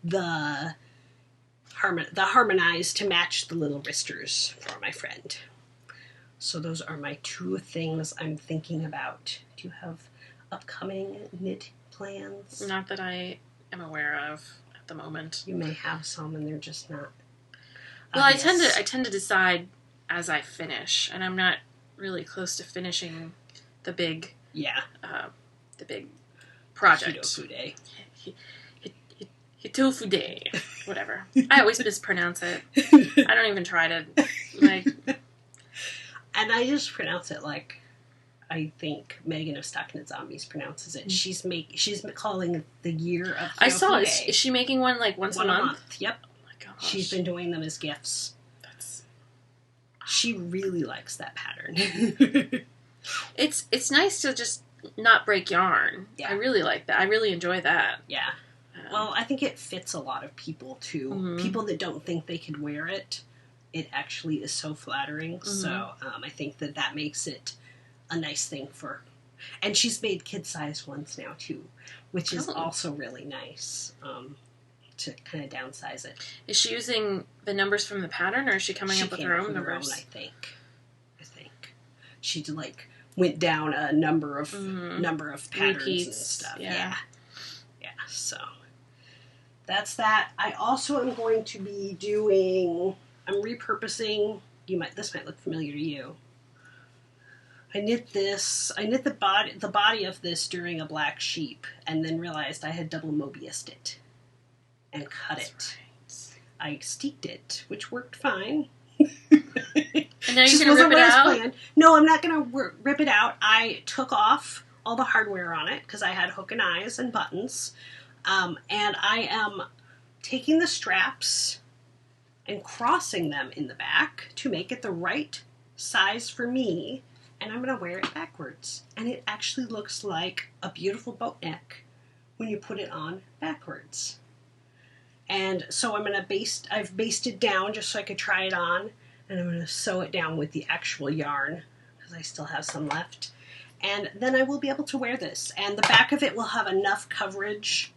Speaker 1: the harmonized to match the little wristers for my friend. So those are my two things I'm thinking about. Do you have upcoming knit plans?
Speaker 2: Not that I am aware of at the moment.
Speaker 1: You may have some and they're just not
Speaker 2: well, obvious. I tend to decide as I finish, and I'm not really close to finishing the big project. Hitofude, whatever. I always mispronounce it. I don't even try to,
Speaker 1: And I just pronounce it like I think Megan of Stocknet Zombies pronounces it. She's calling it the year of Hitofude.
Speaker 2: I saw it. Is she making one once a month?
Speaker 1: Yep.
Speaker 2: Oh my gosh.
Speaker 1: She's been doing them as gifts. She really likes that pattern.
Speaker 2: It's nice to just not break yarn. Yeah. I really like that. I really enjoy that.
Speaker 1: Yeah. Well, I think it fits a lot of people, too. Mm-hmm. People that don't think they could wear it, it actually is so flattering. Mm-hmm. So I think that makes it a nice thing for... And she's made kid-size ones now, too, which is also really nice to kind of downsize it.
Speaker 2: Is she using the numbers from the pattern, or is she coming up with her own numbers?
Speaker 1: I think. She went down a number of patterns
Speaker 2: repeats
Speaker 1: and stuff. Yeah. So that's that. I also am going to be I'm repurposing. This might look familiar to you. I knit the body of this during a black sheep, and then realized I had double Mobiused it and cut it. Right. I steeked it, which worked fine.
Speaker 2: And now you're going to rip it out?
Speaker 1: Planned. No, I'm not going to rip it out. I took off all the hardware on it because I had hook and eyes and buttons. And I am taking the straps and crossing them in the back to make it the right size for me. And I'm going to wear it backwards. And it actually looks like a beautiful boat neck when you put it on backwards. And so I've basted down just so I could try it on. And I'm going to sew it down with the actual yarn because I still have some left. And then I will be able to wear this. And the back of it will have enough coverage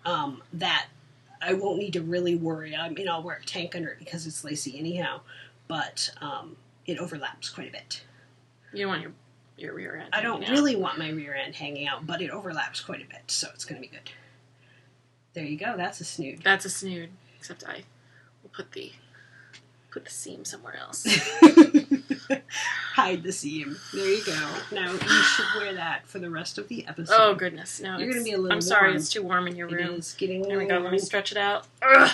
Speaker 1: that I won't need to really worry. I mean, I'll wear a tank under it because it's lacy anyhow. But it overlaps quite a bit.
Speaker 2: You don't want your rear end.
Speaker 1: I don't really want my rear end hanging out, but it overlaps quite a bit, so it's going to be good. There you go. That's a snood.
Speaker 2: That's a snood. Except I will put the seam somewhere else.
Speaker 1: Hide the seam. There you go. Now you should wear that for the rest of the episode.
Speaker 2: Oh goodness, no!
Speaker 1: You're going to be a little warm.
Speaker 2: I'm sorry, it's too warm in your room.
Speaker 1: It is getting warm.
Speaker 2: There we go. Let me stretch it out. Ugh.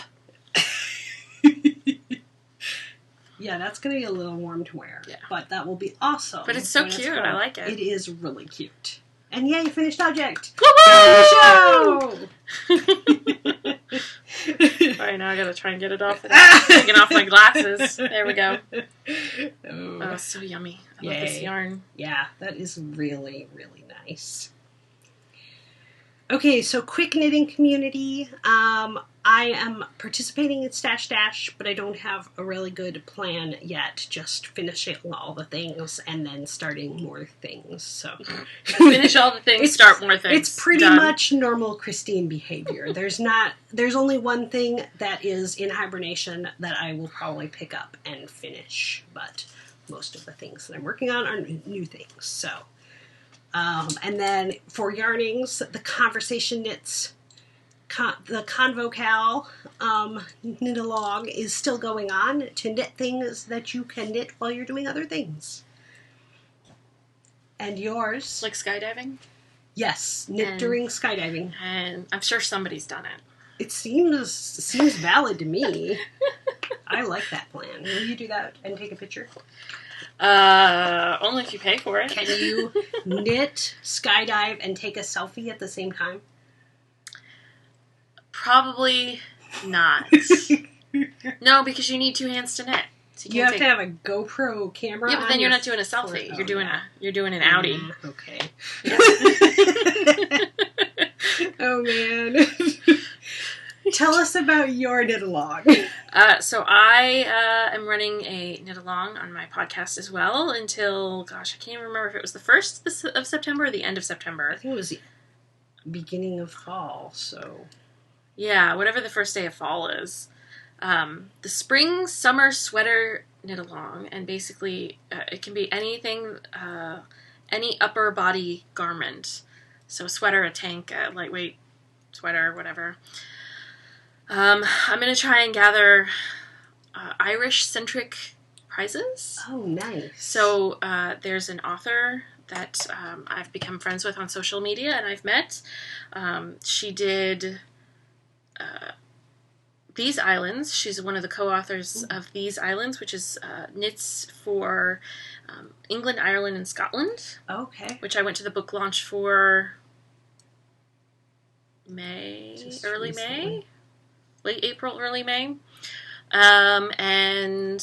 Speaker 1: Yeah, that's going to be a little warm to wear.
Speaker 2: Yeah.
Speaker 1: But that will be awesome.
Speaker 2: But it's so cute. I like it.
Speaker 1: It is really cute. And yay, finished object!
Speaker 2: Woo-hoo! Alright, now I gotta try and get it off without taking off my glasses. There we go. Oh, so yummy. I love this yarn.
Speaker 1: Yeah, that is really, really nice. Okay, so quick knitting community. I am participating in Stash Dash, but I don't have a really good plan yet. Just finishing all the things and then starting more things. So
Speaker 2: finish all the things, start more things.
Speaker 1: It's pretty much normal Kristine behavior. There's only one thing that is in hibernation that I will probably pick up and finish, but most of the things that I'm working on are new things. So, and then for Yarnings, the conversation knits. The Convocal knit along is still going on to knit things that you can knit while you're doing other things. And yours?
Speaker 2: Like skydiving?
Speaker 1: Yes, knit during skydiving.
Speaker 2: And I'm sure somebody's done it.
Speaker 1: It seems valid to me. I like that plan. Will you do that and take a picture?
Speaker 2: Only if you pay for it.
Speaker 1: Can you knit, skydive, and take a selfie at the same time?
Speaker 2: Probably not. No, because you need two hands to knit. So
Speaker 1: you have to have a GoPro camera.
Speaker 2: Yeah, but then you're not doing a selfie. You're doing an outie.
Speaker 1: Okay. Oh man. Tell us about your knit along.
Speaker 2: So I am running a knit along on my podcast as well until, gosh, I can't even remember if it was the 1st of September or the end of September.
Speaker 1: I think it was the beginning of fall, so...
Speaker 2: Yeah, whatever the first day of fall is. The spring summer sweater knit along, and basically it can be anything, any upper body garment. So a sweater, a tank, a lightweight sweater, whatever. I'm going to try and gather Irish-centric prizes.
Speaker 1: Oh, nice.
Speaker 2: So there's an author that I've become friends with on social media and I've met. She did... These Islands. She's one of the co-authors of These Islands, which is knits for England, Ireland, and Scotland.
Speaker 1: Okay.
Speaker 2: Which I went to the book launch for early May, late April, early May. And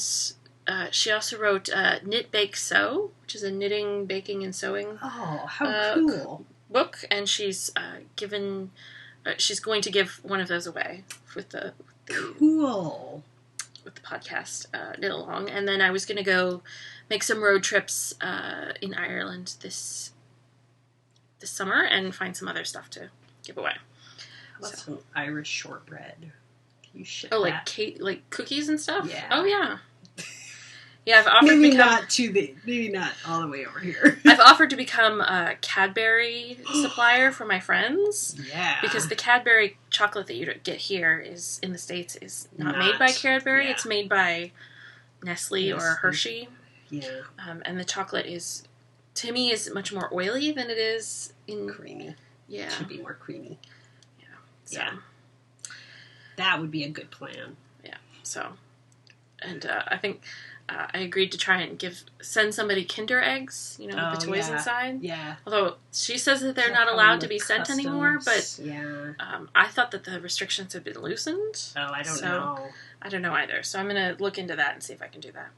Speaker 2: she also wrote Knit, Bake, Sew, which is a knitting, baking, and sewing
Speaker 1: how cool.
Speaker 2: book. And she's she's going to give one of those away with the
Speaker 1: cool
Speaker 2: with the podcast knit along, and then I was going to go make some road trips in Ireland this summer and find some other stuff to give away.
Speaker 1: How about some Irish shortbread? Can you ship
Speaker 2: that? Like cookies and stuff?
Speaker 1: Yeah.
Speaker 2: Oh yeah. Yeah, I've offered
Speaker 1: maybe not all the way over here.
Speaker 2: I've offered to become a Cadbury supplier for my friends.
Speaker 1: Yeah.
Speaker 2: Because the Cadbury chocolate that you get here is in the States is not made by Cadbury. Yeah. It's made by Nestle or Hershey.
Speaker 1: Yeah.
Speaker 2: And the chocolate to me, is much more oily than it is
Speaker 1: creamy.
Speaker 2: Yeah.
Speaker 1: It should be more creamy.
Speaker 2: Yeah. So.
Speaker 1: Yeah. That would be a good plan.
Speaker 2: Yeah. So, and I think. I agreed to try and send somebody Kinder eggs, with the toys inside.
Speaker 1: Yeah.
Speaker 2: Although she says that they're not allowed to be sent anymore, but
Speaker 1: yeah.
Speaker 2: I thought that the restrictions had been loosened.
Speaker 1: Oh, I don't know.
Speaker 2: I don't know either. So I'm going to look into that and see if I can do that.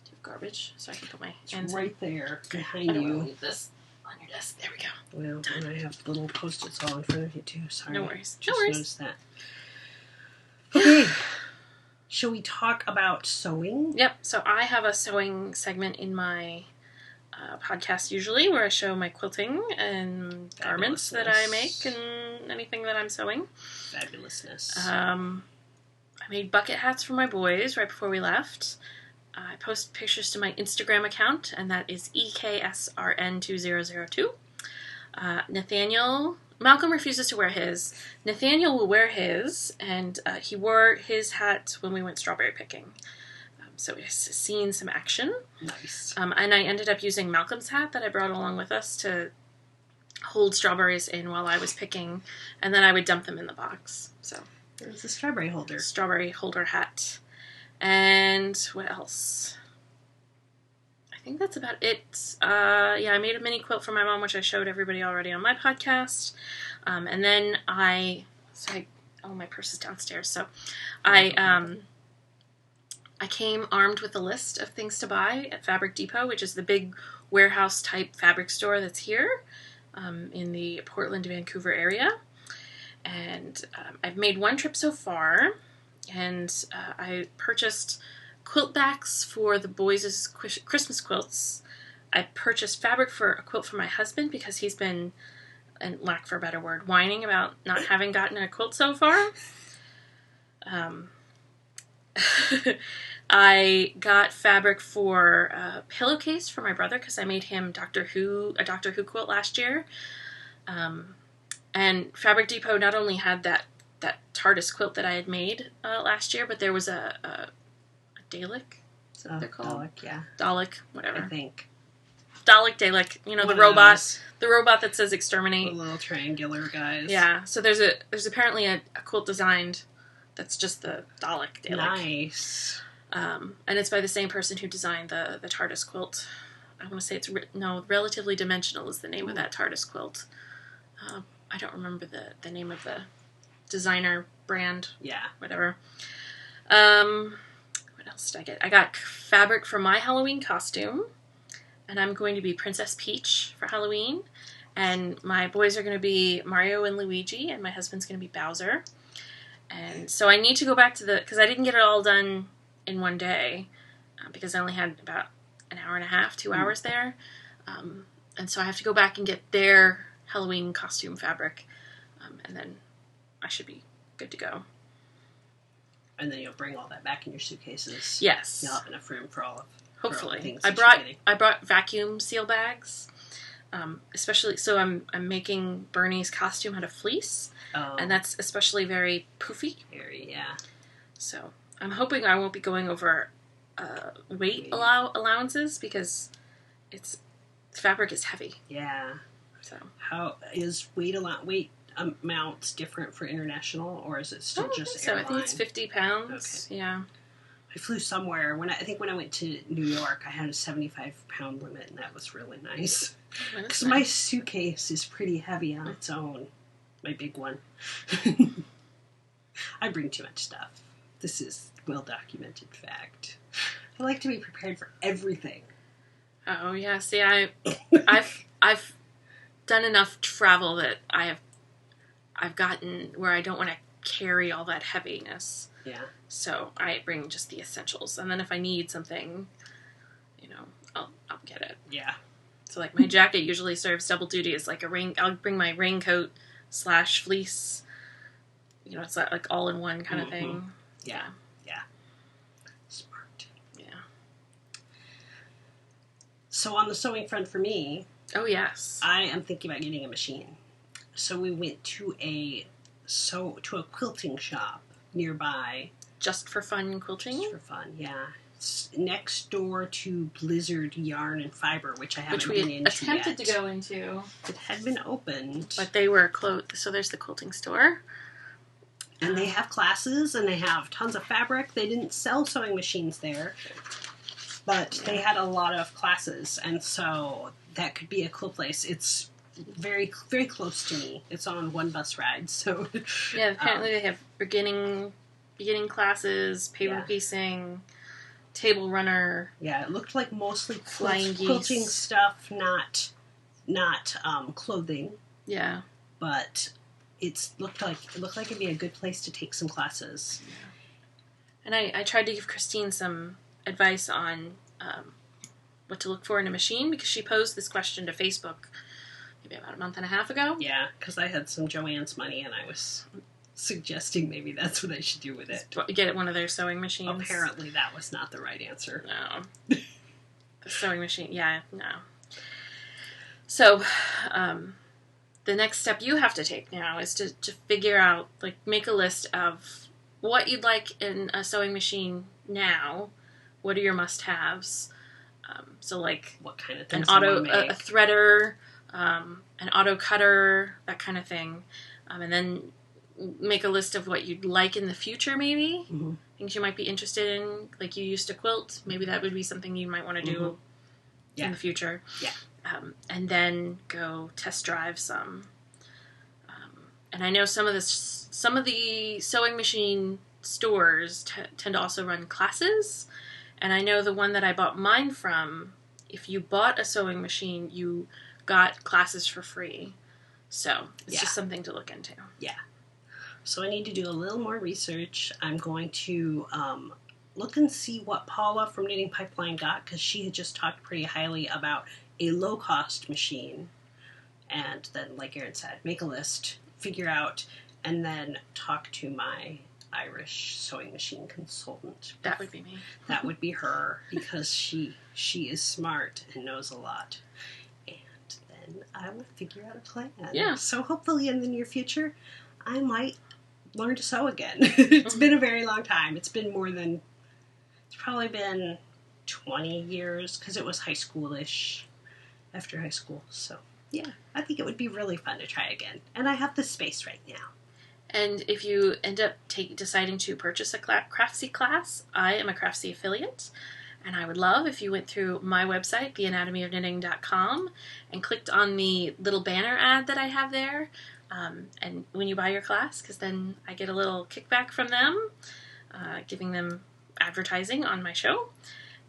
Speaker 2: Do you have garbage so I can put my hands
Speaker 1: right there behind
Speaker 2: you. I don't
Speaker 1: you.
Speaker 2: want to leave this on your desk. There we go.
Speaker 1: Well, and I have little Post-its all in front of you too. Sorry.
Speaker 2: No worries.
Speaker 1: Just noticed that. Okay. Shall we talk about sewing?
Speaker 2: Yep. So I have a sewing segment in my podcast usually where I show my quilting and garments that I make and anything that I'm sewing.
Speaker 1: Fabulousness.
Speaker 2: I made bucket hats for my boys right before we left. I post pictures to my Instagram account, and that is EKSRN2002. Malcolm refuses to wear his. Nathaniel will wear his, and he wore his hat when we went strawberry picking. So he's seen some action.
Speaker 1: Nice.
Speaker 2: And I ended up using Malcolm's hat that I brought along with us to hold strawberries in while I was picking, and then I would dump them in the box. So
Speaker 1: there's a strawberry holder.
Speaker 2: Strawberry holder hat. And what else? I think that's about it. I made a mini quilt for my mom, which I showed everybody already on my podcast. And then my purse is downstairs. So I came armed with a list of things to buy at Fabric Depot, which is the big warehouse type fabric store that's here in the Portland, Vancouver area. And I've made one trip so far, and I purchased quilt backs for the boys' Christmas quilts. I purchased fabric for a quilt for my husband because he's been, and lack for a better word, whining about not having gotten a quilt so far. I got fabric for a pillowcase for my brother because I made him a Doctor Who quilt last year. And Fabric Depot not only had that TARDIS quilt that I had made last year, but there was a Dalek. Is that what they're called?
Speaker 1: Dalek, yeah.
Speaker 2: Dalek, whatever.
Speaker 1: I think.
Speaker 2: Dalek, you know, the robot that says exterminate.
Speaker 1: The little triangular guys.
Speaker 2: Yeah, so there's apparently a quilt designed that's just the Dalek.
Speaker 1: Nice.
Speaker 2: And it's by the same person who designed the TARDIS quilt. I want to say it's Relatively Dimensional is the name of that TARDIS quilt. I don't remember the name of the designer brand.
Speaker 1: Yeah.
Speaker 2: Whatever. What else did I get? I got fabric for my Halloween costume, and I'm going to be Princess Peach for Halloween, and my boys are going to be Mario and Luigi, and my husband's going to be Bowser. And so I need to go back to because I didn't get it all done in one day, because I only had about an hour and a half, 2 hours there. And so I have to go back and get their Halloween costume fabric, and then I should be good to go.
Speaker 1: And then you'll bring all that back in your suitcases.
Speaker 2: Yes.
Speaker 1: You'll have enough room for all of
Speaker 2: hopefully.
Speaker 1: the things
Speaker 2: I brought vacuum seal bags, especially so I'm making Bernie's costume out of fleece, and that's especially very poofy.
Speaker 1: Very, yeah.
Speaker 2: So I'm hoping I won't be going over weight allowances because fabric is heavy.
Speaker 1: Yeah.
Speaker 2: So
Speaker 1: how is weight amounts different for international, or is it still just airline?
Speaker 2: I think it's 50 pounds. Okay. Yeah.
Speaker 1: I flew somewhere when I went to New York. I had a 75-pound limit, and that was really nice because my suitcase is pretty heavy on its own. My big one. I bring too much stuff. This is well-documented fact. I like to be prepared for everything.
Speaker 2: Oh yeah, see, I've done enough travel that I've gotten where I don't want to carry all that heaviness.
Speaker 1: Yeah. So
Speaker 2: I bring just the essentials, and then if I need something, I'll get it.
Speaker 1: Yeah.
Speaker 2: So like my jacket usually serves double duty as like a rain. I'll bring my raincoat / fleece. It's like all in one kind of thing.
Speaker 1: Yeah. Yeah. Smart.
Speaker 2: Yeah.
Speaker 1: So on the sewing front for me.
Speaker 2: Oh yes.
Speaker 1: I am thinking about getting a machine. So we went to a quilting shop nearby.
Speaker 2: Just for fun quilting?
Speaker 1: Just for fun, yeah. It's next door to Blizzard Yarn and Fiber, which I haven't been into yet.
Speaker 2: Which we attempted to go into.
Speaker 1: It had been opened.
Speaker 2: But they were closed. So there's the quilting store.
Speaker 1: And they have classes, and they have tons of fabric. They didn't sell sewing machines there, but they had a lot of classes, and so that could be a cool place. It's very, very close to me. It's on one bus ride, so...
Speaker 2: Yeah, apparently they have beginning classes, paper piecing, table runner.
Speaker 1: Yeah, it looked like mostly
Speaker 2: flying
Speaker 1: quilting stuff, not clothing.
Speaker 2: Yeah.
Speaker 1: But it looked like it'd be a good place to take some classes.
Speaker 2: Yeah. And I tried to give Kristine some advice on what to look for in a machine, because she posed this question to Facebook maybe about a month and a half ago.
Speaker 1: Yeah, because I had some Joann's money, and I was suggesting maybe that's what I should do with it.
Speaker 2: Get one of their sewing machines.
Speaker 1: Apparently that was not the right answer.
Speaker 2: No. The sewing machine, yeah, no. So, the next step you have to take now is to figure out, like, make a list of what you'd like in a sewing machine now. What are your must-haves? So, like,
Speaker 1: what kind of things
Speaker 2: a threader, an auto cutter, that kind of thing. And then make a list of what you'd like in the future, maybe. Mm-hmm. Things you might be interested in. Like, you used to quilt. Maybe that would be something you might want to do in the future.
Speaker 1: Yeah.
Speaker 2: And then go test drive some. And I know some of the sewing machine stores tend to also run classes. And I know the one that I bought mine from, if you bought a sewing machine, you got classes for free. So it's just something to look into.
Speaker 1: Yeah. So I need to do a little more research. I'm going to look and see what Paula from Knitting Pipeline got, because she had just talked pretty highly about a low-cost machine. And then, like Erin said, make a list, figure out, and then talk to my Irish sewing machine consultant.
Speaker 2: That would be me.
Speaker 1: That would be her, because she is smart and knows a lot. And then I will figure out a plan.
Speaker 2: Yeah.
Speaker 1: So hopefully in the near future, I might learn to sew again. It's been a very long time. It's probably been 20 years, because it was high schoolish, after high school. So yeah, I think it would be really fun to try again. And I have the space right now.
Speaker 2: And if you end up deciding to purchase a Craftsy class, I am a Craftsy affiliate. And I would love if you went through my website, theanatomyofknitting.com, and clicked on the little banner ad that I have there. And when you buy your class, because then I get a little kickback from them, giving them advertising on my show.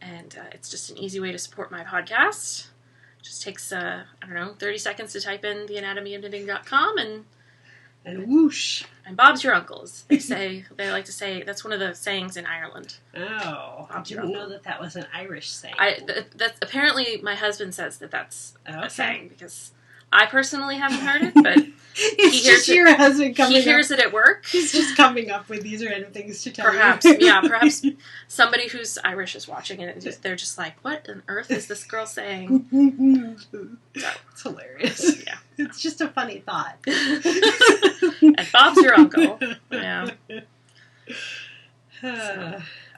Speaker 2: And it's just an easy way to support my podcast. Just takes, 30 seconds to type in theanatomyofknitting.com
Speaker 1: and whoosh.
Speaker 2: And Bob's your uncle. They like to say, that's one of the sayings in Ireland.
Speaker 1: Oh, I didn't know that was an Irish saying.
Speaker 2: That's apparently my husband says that's a saying, because I personally haven't heard it, but
Speaker 1: it's just your husband coming up.
Speaker 2: He hears it at work.
Speaker 1: He's just coming up with these random things to tell
Speaker 2: Perhaps somebody who's Irish is watching it, and they're just like, what on earth is this girl saying?
Speaker 1: It's hilarious.
Speaker 2: Yeah.
Speaker 1: It's just a funny thought.
Speaker 2: And Bob's your uncle. Yeah.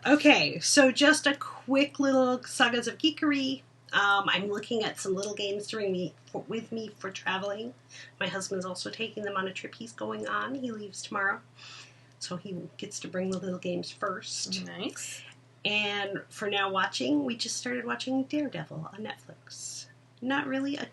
Speaker 1: Okay, so just a quick little Sagas of Geekery. I'm looking at some little games to bring with me for traveling. My husband's also taking them on a trip he's going on. He leaves tomorrow. So he gets to bring the little games first.
Speaker 2: Nice.
Speaker 1: And for now we just started watching Daredevil on Netflix. Not really a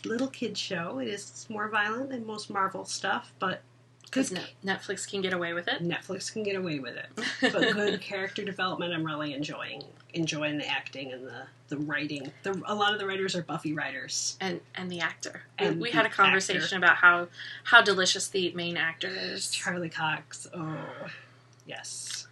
Speaker 1: little kid show. It is more violent than most Marvel stuff, but
Speaker 2: because Netflix can get away with it.
Speaker 1: Netflix can get away with it. But good character development, I'm really enjoying the acting and the writing. A lot of the writers are Buffy writers.
Speaker 2: And the actor.
Speaker 1: And
Speaker 2: we had a conversation about how delicious the main actor is.
Speaker 1: Charlie Cox. Oh, yes.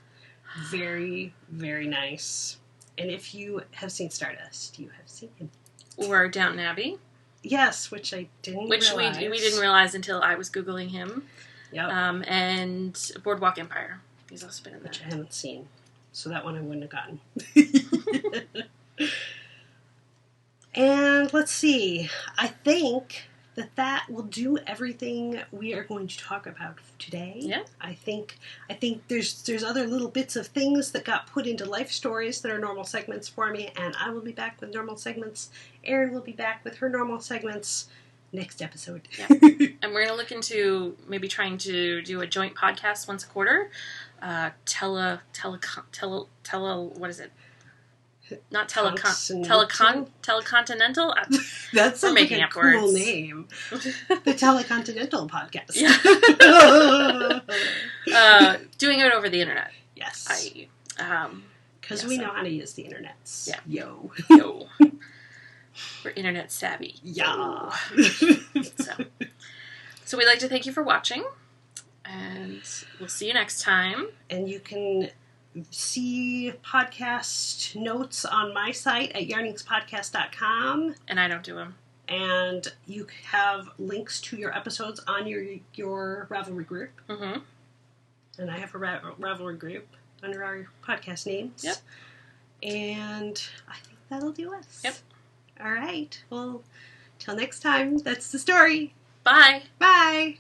Speaker 1: Very, very nice. And if you have seen Stardust, you have seen him.
Speaker 2: Or Downton Abbey.
Speaker 1: Yes, which I didn't realize.
Speaker 2: We didn't realize until I was Googling him.
Speaker 1: Yep.
Speaker 2: And Boardwalk Empire. He's also been in that.
Speaker 1: Which I haven't seen. So that one I wouldn't have gotten. And let's see. I think that will do everything we are going to talk about today.
Speaker 2: Yeah.
Speaker 1: I think there's other little bits of things that got put into Lifestories that are normal segments for me, and I will be back with normal segments. Erin will be back with her normal segments next episode.
Speaker 2: Yeah. And we're going to look into maybe trying to do a joint podcast once a quarter. What is it? Not telecontinental.
Speaker 1: That sounds like a cool name. The Telecontinental Podcast.
Speaker 2: Yeah. Doing it over the internet.
Speaker 1: Yes. Because we know how to use the internet.
Speaker 2: Yeah.
Speaker 1: Yo.
Speaker 2: We're internet savvy.
Speaker 1: Yeah.
Speaker 2: So we'd like to thank you for watching. And we'll see you next time.
Speaker 1: And you can see podcast notes on my site at yarningspodcast.com.
Speaker 2: And I don't do them.
Speaker 1: And you have links to your episodes on your Ravelry group.
Speaker 2: Mm-hmm.
Speaker 1: And I have a Ravelry group under our podcast names.
Speaker 2: Yep.
Speaker 1: And I think that'll do us.
Speaker 2: Yep.
Speaker 1: All right. Well, till next time, that's the story.
Speaker 2: Bye.
Speaker 1: Bye.